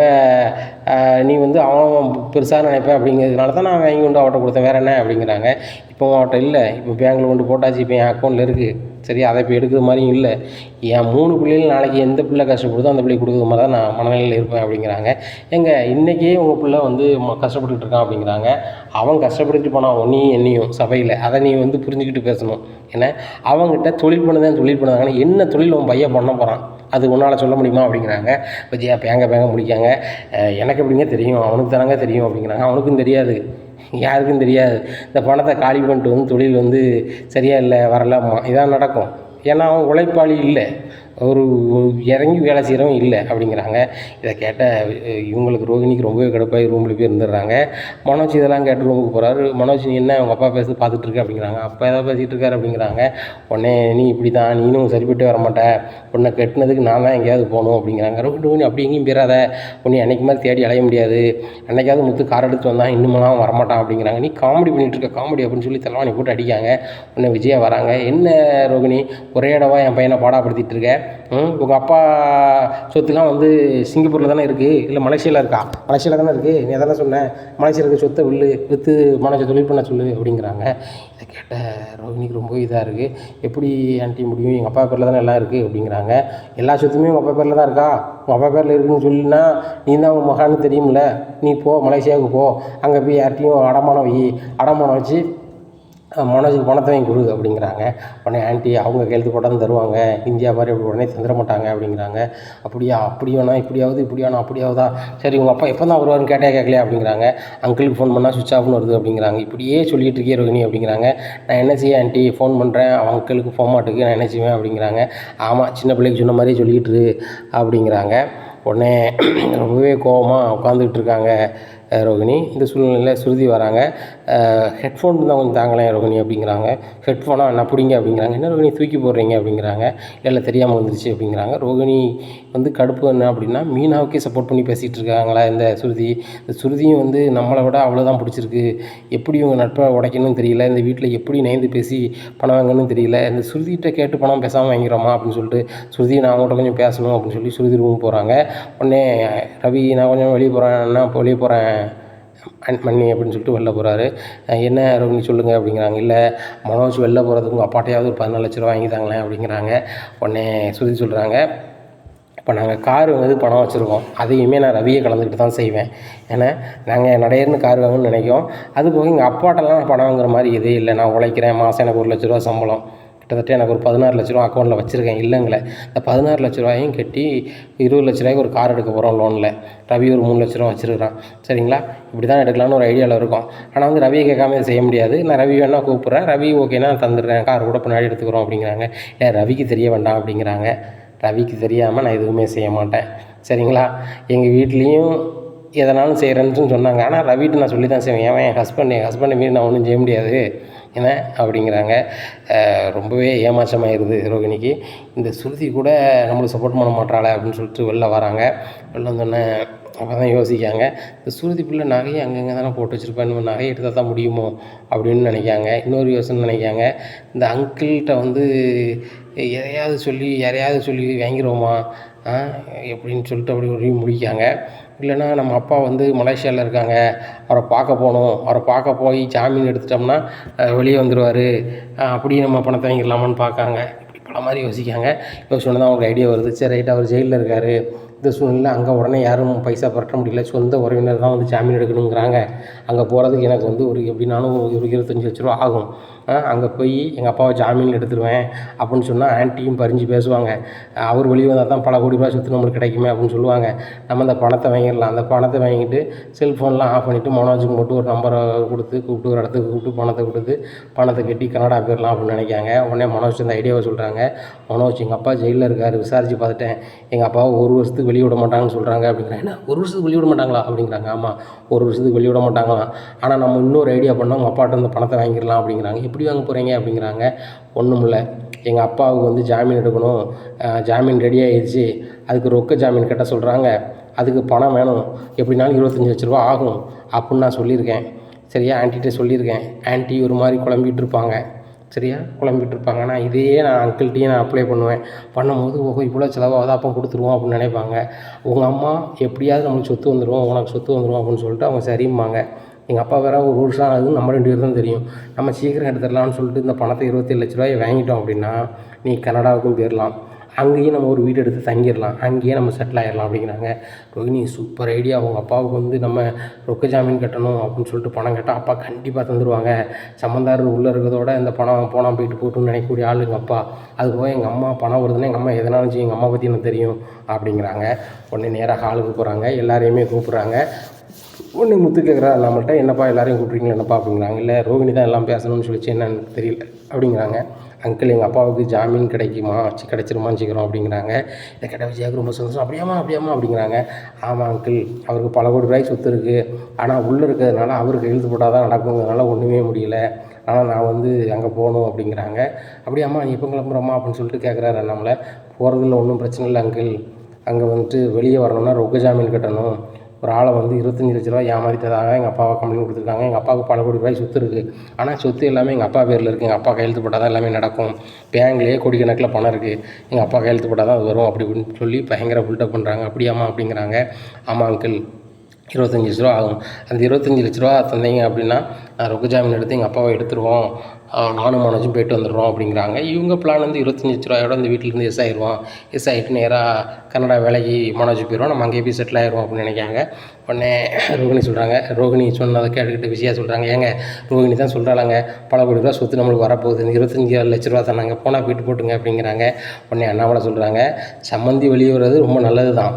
நீ வந்து அவன் பெருசாக நினைப்பேன் அப்படிங்கிறதுனால தான் நான் வாங்கி கொண்டு அவட்ட கொடுத்தேன், வேறு என்ன அப்படிங்கிறாங்க. இப்போ அவட்ட இல்லை, இப்போ பேங்கில் கொண்டு போட்டாச்சு, இப்போ என் அக்கௌண்ட்டில் இருக்குது, சரி அதை இப்போ எடுக்கிற மாதிரியும் இல்லை, என் 3 பிள்ளைகள் நாளைக்கு எந்த பிள்ளை கஷ்டப்படுதோ அந்த பிள்ளை கொடுக்குற மாதிரி தான் நான் மனநிலையில் இருப்பேன் அப்படிங்கிறாங்க. இன்றைக்கே உங்கள் பிள்ளை வந்து கஷ்டப்பட்டுக்கிட்டு இருக்கான் அப்படிங்கிறாங்க. அவன் கஷ்டப்பட்டுட்டு போனான் உன்னையும் என்னையும் சபையில், அதை நீ வந்து புரிஞ்சுக்கிட்டு பேசணும். ஏன்னா அவங்ககிட்ட தொழில் பண்ணுதாங்கன்னா என்ன தொழில் உன் பையன் பண்ண போகிறான், அது உன்னால் சொல்ல முடியுமா அப்படிங்கிறாங்க. விஜயா பேங்க முடிக்காங்க. எனக்கு எப்படிங்க தெரியும், அவனுக்கு தானங்க தெரியும் அப்படிங்கிறாங்க. அவனுக்கும் தெரியாது, யாருக்கும் தெரியாது. இந்த பணத்தை காலி பண்ணிட்டு வந்து தொழில் வந்து சரியாக இல்லை வரலாமா, இதான் நடக்கும். ஏன்னா அவன் உழைப்பாளி இல்லை, ஒரு இறங்கி வேலை செய்கிறவன் இல்லை அப்படிங்கிறாங்க. இதை கேட்ட இவங்களுக்கு ரோகிணிக்கு ரொம்பவே கடுப்பாகி ரூமில் போய் இருந்துடுறாங்க. மனோஜ் இதெல்லாம் கேட்டு ரூமுக்கு போகிறாரு. மனோஜ் நீ என்ன உங்கள் அப்பா பேசி பார்த்துட்டு இருக்க அப்படிங்கிறாங்க. அப்பா ஏதாவது பேசிகிட்டு இருக்காரு அப்படிங்கிறாங்க. உடனே நீ இப்படி தான், நீனும் சரிப்பட்டு வர மாட்டேன், உன்னை கட்டினதுக்கு நான் தான் எங்கேயாவது போகணும் அப்படிங்கிறாங்க. ரோகிணி அப்படி எங்கேயும் போயிடாத, உன்னை அன்றைக்கி மாதிரி தேடி அலைய முடியாது, அன்றைக்காவது முத்து கார் எடுத்து வந்தான், இன்னுமெல்லாம் வரமாட்டான் அப்படிங்கிறாங்க. நீ காமெடி பண்ணிகிட்டு இருக்க, காமெடி அப்படின்னு சொல்லி தலைவாணி போட்டு அடிக்காங்க. உடனே விஜயா வராங்க. என்ன ரோகிணி ஒரே இடவா என் பையனை பாடாப்படுத்திட்டு இருக்க, உங்கள் அப்பா சொத்துலாம் வந்து சிங்கப்பூரில் தானே இருக்குது, இல்லை மலேசியாவில் இருக்கா, மலேசியாவில் தானே இருக்குது, நீ அதெல்லாம் சொன்னேன், மலேசியா இருக்க சொத்தை விற்று மனசை தொழில் பண்ண சொல்லு அப்படிங்கிறாங்க. இதை கேட்ட ரோகிணிக்கு ரொம்ப இதாக இருக்குது. எப்படி ஆண்டி முடியும், எங்கள் அப்பா பேரில் தானே எல்லாம் இருக்குது அப்படிங்கிறாங்க. எல்லா சொத்துமே உங்கள் அப்பா பேரில் தான் இருக்கா, உங்கள் அப்பா பேரில் இருக்குதுன்னு சொல்லினா நீ தான் உங்கள் மகான்னு தெரியும்ல, நீ போ மலேசியாவுக்கு போ, அங்கே போய் யார்ட்டையும் அடமானம் வச்சு மனோஜுக்கு பணத்தை வாங்கி கொடு அப்படிங்கிறாங்க. உடனே ஆண்டி அவங்க கையெழுத்து போட்டால் தான் தருவாங்க, இந்தியா மாதிரி அப்படி உடனே தந்துட மாட்டாங்க அப்படிங்கிறாங்க. அப்படியா, அப்படி வேணா அப்படியாவதா, சரி உங்கள் அப்பா எப்போ தான் வருவாருன்னு கேட்கலையா அப்படிங்கிறாங்க. அங்கிளுக்கு ஃபோன் பண்ணால் சுவிட்ச் ஆஃப்னு வருது அப்படிங்கிறாங்க. இப்படியே சொல்லிகிட்டு இருக்கே ரோகிணி அப்படிங்கிறாங்க. நான் என்ன செய்ய ஆண்டி, ஃபோன் பண்ணுறேன், அவன் அங்கிளுக்கு போக மாட்டேங்குது, நான் என்ன செய்வேன் அப்படிங்கிறாங்க. ஆமாம் சின்ன பிள்ளைக்கு சொன்ன மாதிரியே சொல்லிக்கிட்டு அப்படிங்கிறாங்க. உடனே ரொம்பவே கோபமாக உட்காந்துக்கிட்டு இருக்காங்க ரோகிணி. இந்த சூழ்நிலையில் சுருதி வராங்க. ஹெட்ஃபோன் தான் கொஞ்சம் தாங்களேன் ரோகிணி அப்படிங்கிறாங்க. ஹெட்ஃபோனாக என்ன பிடிங்க அப்படிங்கிறாங்க. என்ன ரோகிணி தூக்கி போடுறீங்க அப்படிங்கிறாங்க. இல்லை தெரியாமல் வந்துருச்சு அப்படிங்கிறாங்க. ரோகிணி வந்து கடுப்பு என்ன அப்படின்னா, மீனாவுக்கே சப்போர்ட் பண்ணி பேசிகிட்டு இருக்காங்களா இந்த சுருதியும் வந்து நம்மளை விட அவ்வளோதான் பிடிச்சிருக்கு, எப்படி இவங்க நட்பை உடைக்கணும்னு தெரியல, இந்த வீட்டில் எப்படி நயந்து பேசி பணம் வாங்கணும்னு தெரியல, இந்த சுருதிகிட்ட கேட்டு பணம் பேசாமல் வாங்கிறோமா அப்படின்னு சொல்லிட்டு சுருதி நான் அவங்கள்ட்ட கொஞ்சம் பேசணும் அப்படின்னு சொல்லி சுருதி ரூம் போகிறாங்க. உடனே ரவி நான் கொஞ்சம் வெளியே போகிறேன் மன்னி அப்படின்னு சொல்லிட்டு வெளில போகிறாரு. என்ன ரோகிணி சொல்லுங்கள் அப்படிங்கிறாங்க. இல்லை மனோஜ் வெளில போகிறதுக்கு உங்கள் அப்பாட்டையாவது ஒரு 14 லட்ச ரூபா வாங்கி தாங்களேன் அப்படிங்கிறாங்க. உடனே சுருதி சொல்கிறாங்க, இப்போ நாங்கள் கார் வந்து பணம் வச்சுருக்கோம், அதையுமே நான் ரவியை கலந்துக்கிட்டு தான் செய்வேன். ஏன்னா நாங்கள் நடையர்னு கார் வாங்கணும்னு நினைக்கிறோம். அதுபோக எங்கள் அப்பாட்டெல்லாம் நான் பணம் வாங்குற மாதிரி இதே இல்லை. நான் உழைக்கிறேன், மாதம் எனக்கு 1,00,000 ரூபா சம்பளம், கிட்டத்தட்ட எனக்கு ஒரு 16,00,000 ரூபா அக்கௌண்ட்டில் வச்சுருக்கேன். இல்லைங்களே, இந்த 16,00,000 ரூபாயும் கட்டி 20,00,000 ரூபாய்க்கு ஒரு கார் எடுக்க போகிறோம் லோனில். ரவி ஒரு 3,00,000 ரூபா வச்சுருக்கிறான். சரிங்களா, இப்படி தான் எடுக்கலான்னு ஒரு ஐடியாவில் இருக்கும். ஆனால் வந்து ரவியை கேட்காம இதை செய்ய முடியாது. நான் ரவி வேணால் கூப்பிட்றேன், ரவி ஓகேனா தந்துடுறேன், கார் கூட பின்னாடி எடுத்துக்கிறோம் அப்படிங்கிறாங்க. இல்லை ரவிக்கு தெரிய வேண்டாம் அப்படிங்கிறாங்க. ரவிக்கு தெரியாமல் நான் எதுவுமே செய்ய மாட்டேன். சரிங்களா, எங்கள் வீட்லேயும் எதனாலும் செய்கிறேன்னு சொன்னாங்க. ஆனால் ரவிட்டு நான் சொல்லி தான் செய்வேன். என் ஹஸ்பண்டை மீறி நான் ஒன்றும் செய்ய முடியாது என்ன அப்படிங்கிறாங்க. ரொம்பவே ஏமாற்றமாயிருது ரோகிணிக்கு. இந்த சுருதி கூட நம்மளுக்கு சப்போர்ட் பண்ண மாட்டாளே அப்படின்னு சொல்லிட்டு வெளில வராங்க. வெளில வந்தோடனே அப்போ தான் யோசிக்காங்க, இந்த சுருதி பிள்ளை நகையை அங்கங்கே தானே போட்டு வச்சுருப்பேன், நம்ம நகையை எடுத்தால் தான் முடியுமோ அப்படின்னு நினைக்காங்க. இன்னொரு யோசனை நினைக்காங்க, இந்த அங்கிள்கிட்ட வந்து யாரையாவது சொல்லி வாங்கிடுவோமா எப்படின்னு சொல்லிட்டு அப்படி ஒரு முடிக்காங்க. இல்லைன்னா நம்ம அப்பா வந்து மலேசியாவில் இருக்காங்க, அவரை பார்க்க போகணும், அவரை பார்க்க போய் ஜாமீன் எடுத்துட்டோம்னா வெளியே வந்துடுவார், அப்படி நம்ம பணத்தை வாங்கிடலாமான்னு பார்க்காங்க. இப்படி பல மாதிரி யோசிக்காங்க. யோசிச்சோன்னே தான் அவங்களுக்கு ஐடியா வருது. சரி ரைட், அவர் ஜெயிலில் இருக்கார், இந்த சூழ்நிலை அங்கே உடனே யாரும் பைசா புரட்ட முடியல, சொந்த உறவினர் தான் வந்து ஜாமீன் எடுக்கணுங்கிறாங்க. அங்கே போகிறதுக்கு எனக்கு வந்து எப்படினாலும் ஒரு 25,00,000 ரூபா ஆகும். அங்கே போய் எங்கள் அப்பாவை ஜாமீன் எடுத்துருவேன் அப்படின்னு சொன்னால் ஆன்ட்டியும் பறிஞ்சு பேசுவாங்க. அவர் வெளியே வந்தால் தான் பல கோடி ரூபா சொத்து நம்மளுக்கு கிடைக்குமே அப்படின்னு சொல்லுவாங்க. நம்ம அந்த பணத்தை வாங்கிடலாம். அந்த பணத்தை வாங்கிட்டு செல்ஃபோன்லாம் ஆஃப் பண்ணிவிட்டு மனோஜுக்கு மட்டும் ஒரு நம்பரை கூப்பிட்டு ஒரு இடத்துக்கு கூப்பிட்டு பணத்தை கட்டி கனடா போயிடலாம் அப்படின்னு நினைக்காங்க. உடனே மனோஜ் அந்த ஐடியாவை சொல்கிறாங்க. மனோஜ், எங்கள் அப்பா ஜெயிலில் இருக்கார், விசாரித்து பார்த்துட்டேன், எங்கள் அப்பாவை 1 வருஷத்துக்கு வெளியே விட மாட்டாங்கன்னு சொல்கிறாங்க அப்படிங்கிறாங்க. என்ன 1 வருஷத்துக்கு வெளியே விட மாட்டாங்களா அப்படிங்கிறாங்க. ஆமாம், 1 வருஷத்துக்கு வெளியே விட மாட்டாங்களாம். ஆனால் நம்ம இன்னொரு ஐடியா பண்ணோம், உங்கள் அப்பாட்ட அந்த பணத்தை வாங்கிடலாம் அப்படிங்கிறாங்க. எப்படி வாங்க போகிறீங்க அப்படிங்கிறாங்க. ஒன்றும் இல்லை, எங்கள் அப்பாவுக்கு வந்து ஜாமீன் எடுக்கணும், ஜாமீன் ரெடி ஆகிடுச்சு, அதுக்கு ரொக்க ஜாமீன் கட்ட சொல்கிறாங்க, அதுக்கு பணம் வேணும், எப்படினாலும் 25,00,000 ரூபா ஆகும் அப்படின்னு நான் சொல்லியிருக்கேன். சரியா, ஆன்ட்டிகிட்ட சொல்லியிருக்கேன். ஆன்ட்டி ஒரு மாதிரி குழம்பிகிட்டு இருப்பாங்க. சரியா, குழம்பிட்டு இருப்பாங்க. நான் இதையே நான் அங்கிள்கிட்டையே நான் அப்ளை பண்ணும்போது ஓஹோ இவ்வளோ செலவாகுது, அப்போ கொடுத்துருவோம் அப்படின்னு நினைப்பாங்க. உங்கள் அம்மா எப்படியாவது நம்மளுக்கு சொத்து வந்துடும், உனக்கு சொத்து வந்துடும் அப்படின்னு சொல்லிட்டு அவங்க சரிம்பாங்க. எங்கள் அப்பா வேறு 1 வருஷம் ஆகுதுன்னு நம்ம 2 பேர் தான் தெரியும். நம்ம சீக்கிரம் எடுத்துடலாம்னு சொல்லிட்டு இந்த பணத்தை 27,00,000 ரூபாயை வாங்கிட்டோம் அப்படின்னா நீ கனடாவுக்கும் போயிடலாம், அங்கேயும் நம்ம ஒரு வீடு எடுத்து தங்கிடலாம், அங்கேயே நம்ம செட்டில் ஆகிடலாம் அப்படிங்கிறாங்க. Rohini, super idea. அவங்க அப்பாவுக்கு வந்து நம்ம ரொக்க ஜாமீன் கட்டணும் அப்படின்னு சொல்லிட்டு பணம் கேட்டால் அப்பா கண்டிப்பாக தந்துடுவாங்க. சம்மந்தாரர் உள்ளே இருக்கிறதோட இந்த பணம் போனால் போட்டுன்னு நினைக்கக்கூடிய ஆள் எங்கள் அப்பா. அதுபோக எங்கள் அம்மா பணம் வருதுன்னா எங்கள் அம்மா எதனாலும் செய்யும், எங்கள் அம்மா பற்றி எனக்கு தெரியும் அப்படிங்கிறாங்க. உடனே நேராக ஹாலுக்கு போகிறாங்க, எல்லாரையுமே கூப்பிட்றாங்க. உடனே முத்து கேட்குறா நம்மள்கிட்ட, என்னப்பா எல்லாரையும் கூப்பிட்றீங்களா என்னப்பா அப்படிங்கிறாங்க. இல்லை ரோகிணி தான் எல்லாம் பேசணும்னு சொல்லிச்சு, என்னன்னு தெரியல அப்படிங்கிறாங்க. அங்கிள், எங்கள் அப்பாவுக்கு ஜாமீன் கிடைச்சிருமான்னு சீக்கிரம் அப்படிங்கிறாங்க. இதை கேட்ட விஜயாவுக்கு ரொம்ப சந்தோஷம். அப்படியாம்மா அப்படிங்கிறாங்க. ஆமாம் அங்கிள், அவருக்கு பல கோடி ரூபாய் சொத்து இருக்குது, ஆனால் உள்ளே இருக்கிறதுனால அவருக்கு எழுத்து போட்டால் தான் நடக்குங்கிறதுனால ஒன்றுமே முடியல, ஆனால் நான் வந்து அங்கே போகணும் அப்படிங்கிறாங்க. அப்படியாம்மா நீ எப்போ கிளம்புறம்மா அப்படின்னு சொல்லிட்டு கேட்குறாரு. நம்மளை போகிறதுல ஒன்றும் பிரச்சனை இல்லை அங்கிள், அங்கே வந்துட்டு வெளியே வரணும்னா ரொக்க ஜாமீன் கட்டணும், ஒரு ஆளை வந்து 25,00,000 ரூபா ஏமாற்றிட்டதாக எங்கள் அப்பாவை கம்ப்ளைண்ட் கொடுத்துருக்காங்க. எங்கள் அப்பாவுக்கு பல கோடி ரூபாய் சொத்து இருக்குது, ஆனால் சொத்து எல்லாமே எங்கள் அப்பா பேரில் இருக்குது, எங்கள் அப்பா கையெழுத்து போட்டால் தான் எல்லாமே நடக்கும், பேங்க்லேயே கோடிக்கணக்கில் பணம் இருக்குது, எங்கள் அப்பா கையெழுத்து போட்டால் தான் அது வரும் அப்படி இப்படின்னு சொல்லி பயங்கர பில்டப் பண்ணுறாங்க. அப்படியாம்மா அப்படிங்கிறாங்க. ஆமாம் அங்கிள், 25,00,000 ரூபா ஆகும், அந்த 25,00,000 ரூபா தந்தீங்க அப்படின்னா நான் ரொக்க ஜாமீன் எடுத்து எங்கள் அப்பாவை எடுத்துருவோம், நானும் மனோஜும் போய்ட்டு வந்துடுறோம் அப்படிங்கிறாங்க. இவங்க பிளான் வந்து 25,00,000 ரூபாயோட இந்த வீட்டிலேருந்து எஸ் ஆகிட்டு நேராக கனடா வேலைக்கு மனோஜ் போயிடுவோம், நம்ம அங்கேயே போய் செட்டில் ஆகிடுவோம் அப்படின்னு நினைக்காங்க. உடனே ரோகிணி சொல்கிறாங்க. ரோகிணி சொன்னதை கேட்டுக்கிட்டு விஷயம் சொல்கிறாங்க. ஏங்க ரோகிணி தான் சொல்கிறாங்க, பல கோடி ரூபா சொத்து நம்மளுக்கு வரப்போகுது, 25,00,000 ரூபா தானாங்க, போனால் போயிட்டு போட்டுங்க அப்படிங்கிறாங்க. உடனே அண்ணாமலை சொல்கிறாங்க, சம்மந்தி வெளியே வர்றது ரொம்ப நல்லது தான்,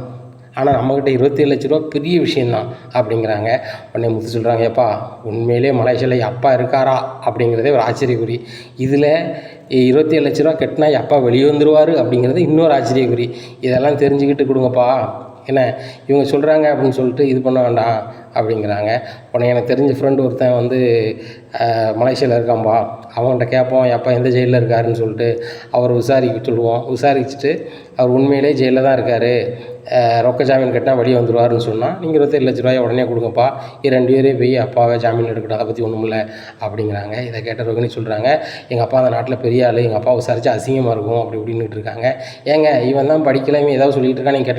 ஆனால் நம்மக்கிட்ட 27,00,000 ரூபா பெரிய விஷயந்தான் அப்படிங்கிறாங்க. உடனே முத்து சொல்கிறாங்க, ஏப்பா உண்மையிலே மலேசியாவில் அப்பா இருக்காரா அப்படிங்கிறதே ஒரு ஆச்சரியக்குறி, இதில் 27,00,000 ரூபா கட்டினா அப்பா வெளியே வந்துடுவார் அப்படிங்கிறது இன்னொரு ஆச்சரியக்குறி, இதெல்லாம் தெரிஞ்சுக்கிட்டு கொடுங்கப்பா, என்ன இவங்க சொல்கிறாங்க அப்படின்னு சொல்லிட்டு இது பண்ண வேண்டாம் அப்படிங்கிறாங்க. உடனே எனக்கு தெரிஞ்ச ஃப்ரெண்டு ஒருத்தன் வந்து மலேசியாவில் இருக்கான்பா, அவங்கள்ட்ட கேட்போம் அப்பா எந்த ஜெயிலில் இருக்காருன்னு சொல்லிட்டு அவர் விசாரிச்சுட்டு அவர் உண்மையிலே ஜெயிலில் தான் இருக்கார், ரொக்க ஜாமீன் கட்டினா வெளியே வந்துடுவார்னு சொன்னால் நீங்கள் 27,00,000 ரூபாயை உடனே கொடுங்கப்பா, 2 பேரே போய் அப்பாவை ஜாமீன் எடுக்கட்டும், அதை பற்றி ஒன்றும் இல்லை அப்படிங்கிறாங்க. இதை கேட்ட ரோகிணி சொல்கிறாங்க, எங்கள் அப்பா அந்த நாட்டில் பெரிய ஆள், எங்கள் அப்பா விசாரித்து அசிங்கமாக இருக்கும் அப்படி இப்படின்னுட்டு இருக்காங்க. ஏங்க இவன் தான் படிக்கல, இவன் ஏதாவது சொல்லிகிட்டு இருக்கா, நீங்கள்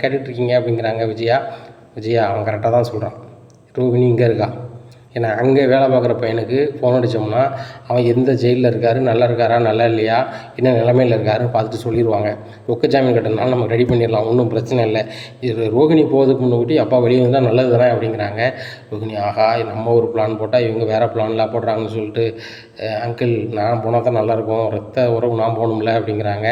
கேட்டுட்ருக்கீங்க அப்படிங்கிறாங்க. விஜயா அவன் கரெக்டாக தான் சொல்கிறான், ரோகிணி இங்கே இருக்கா, ஏன்னா அங்கே வேலை பார்க்குற பையனுக்கு ஃபோன் அடித்தோம்னா அவன் எந்த ஜெயிலில் இருக்கார், நல்லா இருக்காரா நல்லா இல்லையா, என்ன நிலைமையில் இருக்காருன்னு பார்த்துட்டு சொல்லிடுவாங்க. ரொக்க ஜாமீன் கட்டினாலும் நம்ம ரெடி பண்ணிடலாம், ஒன்றும் பிரச்சனை இல்லை. இது ரோகிணி போகிறதுக்கு முன்னாடி அப்பா வெளியே வந்தால் நல்லது தானே அப்படிங்கிறாங்க. ரோகிணி ஆகா நம்ம ஒரு பிளான் போட்டால் இவங்க வேறு பிளான்லாம் போடுறாங்கன்னு சொல்லிட்டு அங்கிள் நான் போனால் தான் நல்லாயிருக்கும், ரத்த உறவு நான் போகணும்ல அப்படிங்கிறாங்க.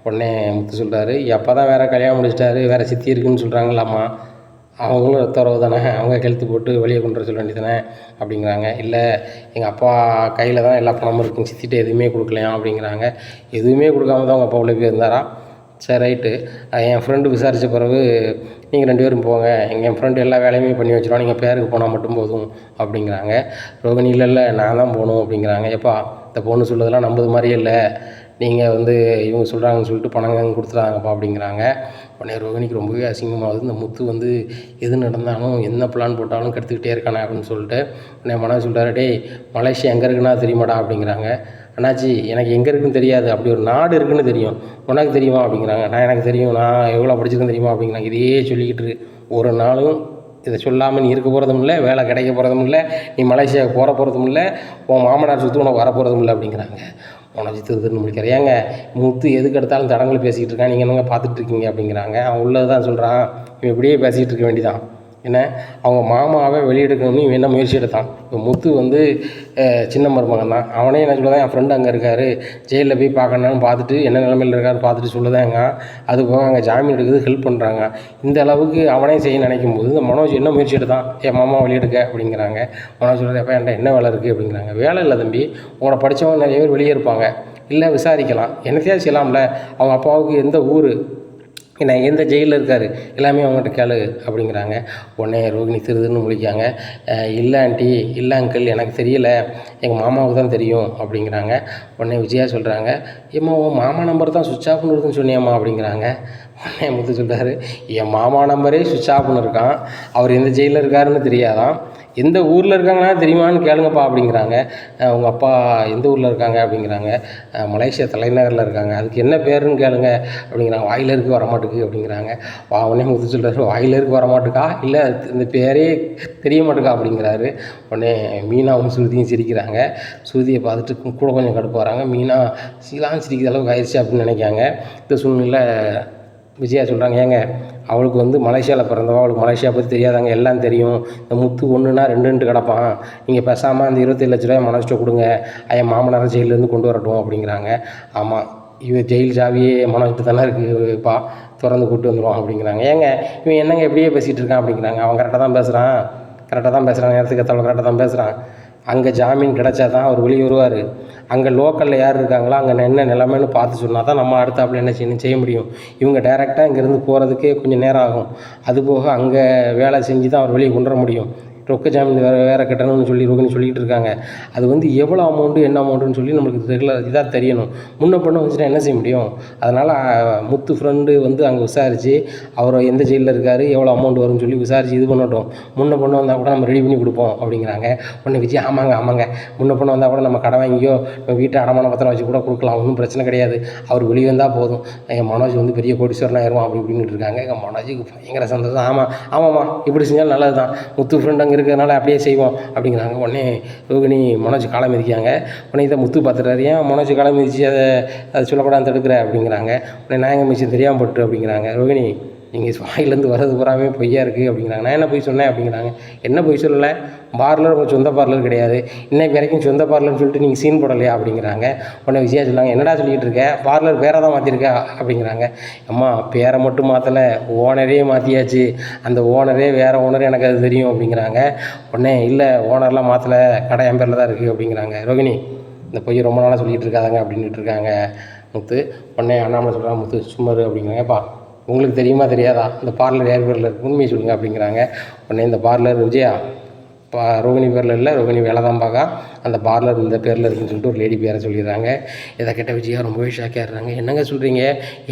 உடனே முத்து சொல்கிறாரு அப்பா தான் வேறு கல்யாணம் முடிச்சிட்டாரு, வேறு சித்தி இருக்குதுன்னு சொல்கிறாங்களாம்மா, அவங்களும் ரத்த உறவு தானே, அவங்க கெழுத்து போட்டு வெளியே கொண்டு வர சொல்ல வேண்டியதானே அப்படிங்கிறாங்க. இல்லை எங்கள் அப்பா கையில் தான் எல்லா பணமும் இருக்குங்க, சித்திட்டு எதுவுமே கொடுக்கலையாம் அப்படிங்கிறாங்க. எதுவுமே கொடுக்காம தான் உங்கள் அப்பா உள்ள போய் இருந்தாரா? சரி ரைட்டு, என் ஃப்ரெண்டு விசாரித்த பிறகு நீங்கள் 2 பேரும் போங்க, என் ஃப்ரெண்டு எல்லா வேலையுமே பண்ணி வச்சுருவோம், நீங்கள் பேருக்கு போனால் மட்டும் போதும் அப்படிங்கிறாங்க. ரோகிணி இல்லை நான் தான் போகணும் அப்படிங்கிறாங்க. எப்பா இந்த பொண்ணு சொல்லுறதெல்லாம் நம்புது மாதிரியே இல்லை, நீங்கள் இவங்க சொல்கிறாங்கன்னு சொல்லிட்டு பணம் கொடுத்துட்டாங்கப்பா அப்படிங்கிறாங்க. உடனே ரோகிணிக்கு ரொம்பவே அசிங்கமாகுது. இந்த முத்து எது நடந்தாலும் என்ன பிளான் போட்டாலும் கெடுத்துக்கிட்டே இருக்கானே அப்படின்னு சொல்லிட்டு உடனே மனசு சொல்கிறாரு, டேய் மலேசியா எங்கே இருக்குன்னா தெரியுமாடா அப்படிங்கிறாங்க. அண்ணாச்சி எனக்கு எங்கே இருக்குன்னு தெரியாது, அப்படி ஒரு நாடு இருக்குன்னு தெரியும், உனக்கு தெரியுமா அப்படிங்கிறாங்க. எனக்கு தெரியும், நான் எவ்வளோ படிச்சிருக்கேன்னு தெரியுமா அப்படிங்கிறாங்க. இதையே சொல்லிக்கிட்டு ஒரு நாளும் இதை சொல்லாமல் நீ இருக்க போகிறதும் இல்லை, வேலை கிடைக்க போகிறதும் இல்லை, நீ மலேசியாவுக்கு போகிறதும் இல்லை, உன் மாமனார் சொத்து உனக்கு வர போகிறதும் இல்லை அப்படிங்கிறாங்க. உனக்கு திருன்னு முடிக்கிறேன். ஏங்க முத்து எதுக்கு எடுத்தாலும் தடங்களை பேசிக்கிட்டு இருக்கான், நீங்கள் என்னங்க பார்த்துட்ருக்கீங்க அப்படிங்கிறாங்க. அவன் உள்ளது தான் சொல்கிறான், இவன் இப்படியே பேசிகிட்டு இருக்க வேண்டியதான். ஏன்னா அவங்க மாமாவை வெளியெடுக்கணும்னு இவன் என்ன முயற்சி எடுத்தான். இப்போ முத்து சின்ன மருமகன் தான், அவனே என்ன சொல்லுதான் என் ஃப்ரெண்டு அங்கே இருக்கார், ஜெயிலில் போய் பார்க்கணுன்னு பார்த்துட்டு என்ன நிலமையில் இருக்காரு பார்த்துட்டு சொல்லுதாங்க. அது போக அங்கே ஜாமீன் எடுக்கிறது ஹெல்ப் பண்ணுறாங்க. இந்த அளவுக்கு அவனே செய்ய நினைக்கும் போது இந்த மனோஜ் என்ன முயற்சி எடுத்தான், என் மாமா வெளியெடுக்க அப்படிங்கிறாங்க. மனோஜ் சொல்கிறது எப்போ என்கிட்ட என்ன வேலை இருக்குது அப்படிங்கிறாங்க. வேலை இல்லை தம்பி, உங்களை படித்தவங்க நிறைய பேர் வெளியே இருப்பாங்க, இல்லை விசாரிக்கலாம், என்னத்தையாவது செய்யலாம்ல, அவங்க அப்பாவுக்கு எந்த ஊர், என்ன எந்த ஜெயிலில் இருக்கார், எல்லாமே அவங்ககிட்ட கேளு அப்படிங்கிறாங்க. உடனே ரோகிணி திருதுன்னு முழிக்காங்க. இல்லை ஆண்டி, இல்லை அங்கிள் எனக்கு தெரியலை, எங்கள் மாமாவுக்கு தான் தெரியும் அப்படிங்கிறாங்க. உடனே விஜயா சொல்கிறாங்க, ஏம்மா உன் மாமா நம்பர் தான் சுவிட்ச் ஆஃப்னு இருக்குன்னு சொன்னியாம்மா அப்படிங்கிறாங்க. உடனே முத்து சொல்கிறாரு, என் மாமா நம்பரே சுவிட்ச் ஆஃப்னு இருக்கான், அவர் எந்த ஜெயிலில் இருக்காருன்னு தெரியாதான், எந்த ஊரில் இருக்காங்கன்னா தெரியுமான்னு கேளுங்கப்பா அப்படிங்கிறாங்க. உங்கள் அப்பா எந்த ஊரில் இருக்காங்க அப்படிங்கிறாங்க. மலேசியா தலைநகரில் இருக்காங்க, அதுக்கு என்ன பேருன்னு கேளுங்க அப்படிங்கிறாங்க. வாயிலருக்கு வரமாட்டுக்கு அப்படிங்கிறாங்க. உடனே முத்து சொல்கிறாரு, வாயிலருக்கு வரமாட்டுக்கா, இல்லை இந்த பேரே தெரிய மாட்டுக்கா அப்படிங்கிறாரு. உடனே மீனாவும் ஸ்ருதியும் சிரிக்கிறாங்க. ஸ்ருதியை பார்த்துட்டு கூட கொஞ்சம் கடுப்பு வராங்க. மீனா சீலாம் சிரிக்கிற அளவுக்கு ஆயிடுச்சு அப்படின்னு நினைக்காங்க. இந்த சூழ்நிலை விஜயா சொல்கிறாங்க, ஏங்க அவளுக்கு மலேசியாவில் பிறந்தவா, அவளுக்கு மலேசியா பற்றி தெரியாதாங்க, எல்லாம் தெரியும், இந்த முத்து ஒன்றுனா 2 கிடப்பான், நீங்கள் பேசாமல் அந்த 27 லட்ச ரூபாய் மனசிட்ட கொடுங்க, என் மாமனாரை ஜெயிலேருந்து கொண்டு வரட்டும் அப்படிங்கிறாங்க. ஆமாம் ஜெயில் சாவியே மனசிட்டு தானே இருக்குப்பா, திறந்து கூப்பிட்டு வந்துடுவான் அப்படிங்கிறாங்க. ஏங்க இவன் என்னங்க எப்படியே பேசிகிட்டு இருக்கான் அப்படிங்கிறாங்க. அவன் கரெக்டாக தான் பேசுகிறான், நேரத்துக்கு ஏற்றவங்க கரெக்டாக தான் பேசுகிறான். அங்கே ஜாமீன் கிடச்சா தான் அவர் வெளியே வருவார், அங்கே லோக்கலில் யார் இருக்காங்களோ அங்கே என்ன நிலைமைன்னு பார்த்து சொன்னால் தான் நம்ம அடுத்தாப்புல என்ன செய்ய முடியும். இவங்க டைரெக்டாக இங்கேருந்து போகிறதுக்கே கொஞ்சம் நேரம் ஆகும், அதுபோக அங்கே வேலை செஞ்சு தான் அவர் வெளியே கொண்டு வர முடியும். ரொக்க ஜாமீன் வேறு கட்டணும்னு சொல்லி ரோகிணி சொல்லிக்கிட்டு இருக்காங்க. அது எவ்வளோ அமௌண்ட்டு என்ன அமௌண்ட்டுன்னு சொல்லி நம்மளுக்கு ரெகுலர் இதாக தெரியணும். முன்ன பண்ண வந்துச்சுன்னா என்ன செய்ய முடியும். அதனால் முத்து ஃப்ரெண்டு அங்கே விசாரித்து அவர் எந்த ஜெயிலில் இருக்கார், எவ்வளோ அமௌண்ட் வரும்னு சொல்லி விசாரித்து இது பண்ணட்டும். முன்ன பண்ண வந்தால் கூட நம்ம ரெடி பண்ணி கொடுப்போம் அப்படிங்கிறாங்க. உடனே விஜய் ஆமாங்க முன்ன பண்ண வந்தால் கூட நம்ம கடை வாங்கியோ நம்ம வீட்டை அடமான பத்திரம் வச்சு கூட கொடுக்கலாம், ஒன்றும் பிரச்சனை கிடையாது, அவர் வெளியே வந்தால் போதும், எங்கள் மனோஜ் பெரிய கோடீஸ்வரனாக ஆயிடுவான் அப்படி இப்படின்னு இருக்காங்க. எங்கள் மனோஜுக்கு பயங்கர சந்தோஷம். ஆமாம்மா இப்படி செஞ்சாலும் நல்லது தான், முத்து ஃப்ரெண்டு அங்கே இருக்கிறதுனால அப்படியே செய்வோம் அப்படிங்கிறாங்க. உடனே ரோகிணி மனோஜ் காலை மிதிக்காங்க. உடனே இதை முத்து பார்த்துட்டாரு, ஏன் மனோஜ் காலை மிதிச்சு அதை சொல்லக்கூடாது தடுக்கிற அப்படிங்கிறாங்க. உடனே நான் எங்கள் மிச்சம் தெரியாமல் போட்டு அப்படிங்கிறாங்க. ரோகிணி நீங்கள் வாயிலேருந்து வர்றது பூராமே பொய்யா இருக்குது அப்படிங்கிறாங்க. நான் என்ன பொய் சொன்னேன் அப்படிங்கிறாங்க. என்ன பொய் சொல்லலை, பார்லர் உங்கள் சொந்த பார்லர் கிடையாது, இன்னைக்கு வரைக்கும் சொந்த பார்லர்னு சொல்லிட்டு நீங்கள் சீன் போடலையா அப்படிங்கிறாங்க. உடனே விஜயா சொன்னாங்க, என்னடா சொல்லிகிட்டு இருக்க, பார்லர் பேரை தான் மாற்றிருக்கா அப்படிங்கிறாங்க. அம்மா பேரை மட்டும் மாற்றலை, ஓனரே மாற்றியாச்சு, அந்த ஓனரே வேறு ஓனர் எனக்கு அது தெரியும் அப்படிங்கிறாங்க. உடனே இல்லை ஓனர்லாம் மாற்றலை, கடை என் பேரில் தான் இருக்குது அப்படிங்கிறாங்க. ரோகிணி இந்த பொய் ரொம்ப நாளாக சொல்லிகிட்டு இருக்காதாங்க அப்படின்ட்டு இருக்காங்க முத்து. உடனே அண்ணாமலை சொல்கிறாங்க, முத்து சும்மாரு அப்படிங்கிறாங்கப்பா, உங்களுக்கு தெரியுமா தெரியாதா இந்த பார்லர் யார் பேரில் இருக்குது, உண்மையை சொல்லுங்கள் அப்படிங்கிறாங்க. உடனே இந்த பார்லர் விஜயா ரோகிணி பேரில் இல்லை, ரோகிணி வேலை தான் பார்க்கா, அந்த பார்லர் இந்த பேரில் இருக்குன்னு சொல்லிட்டு ஒரு லேடி பேரை சொல்லிடுறாங்க. இதை கேட்ட விஜயா ரொம்பவே ஷாக்காகிடுறாங்க. என்னங்க சொல்கிறீங்க,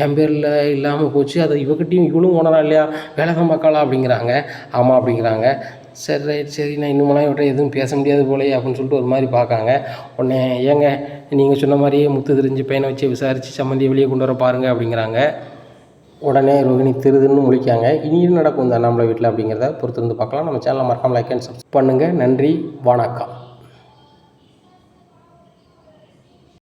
என் பேரில் இல்லாமல் போச்சு, அதை இவகிட்டையும் இவளும் ஓனரா இல்லையா, வேலை தான் பார்க்கலாம் அப்படிங்கிறாங்க. ஆமாம் அப்படிங்கிறாங்க. சரி ரைட் சரி, நான் இன்னுமெல்லாம் இவட்ட எதுவும் பேச முடியாது போலையே அப்படின்னு சொல்லிட்டு ஒரு மாதிரி பார்க்காங்க. உடனே ஏங்க நீங்கள் சொன்ன மாதிரியே முத்து தெரிஞ்சு பையனை வச்சு விசாரித்து சம்மந்தியை வெளியே கொண்டு வர பாருங்கள் அப்படிங்கிறாங்க. உடனே ரோஹிணி திருதுன்னு முழிக்காங்க. இனி என்ன நடக்கும் இந்த அண்ணாமலை வீட்டில் அப்படிங்கிறத பொறுத்திருந்து பார்க்கலாம். நம்ம சேனலை மறக்காமல் லைக் அண்ட் சப்ஸ்கிரைப் பண்ணுங்கள். நன்றி, வணக்கம்.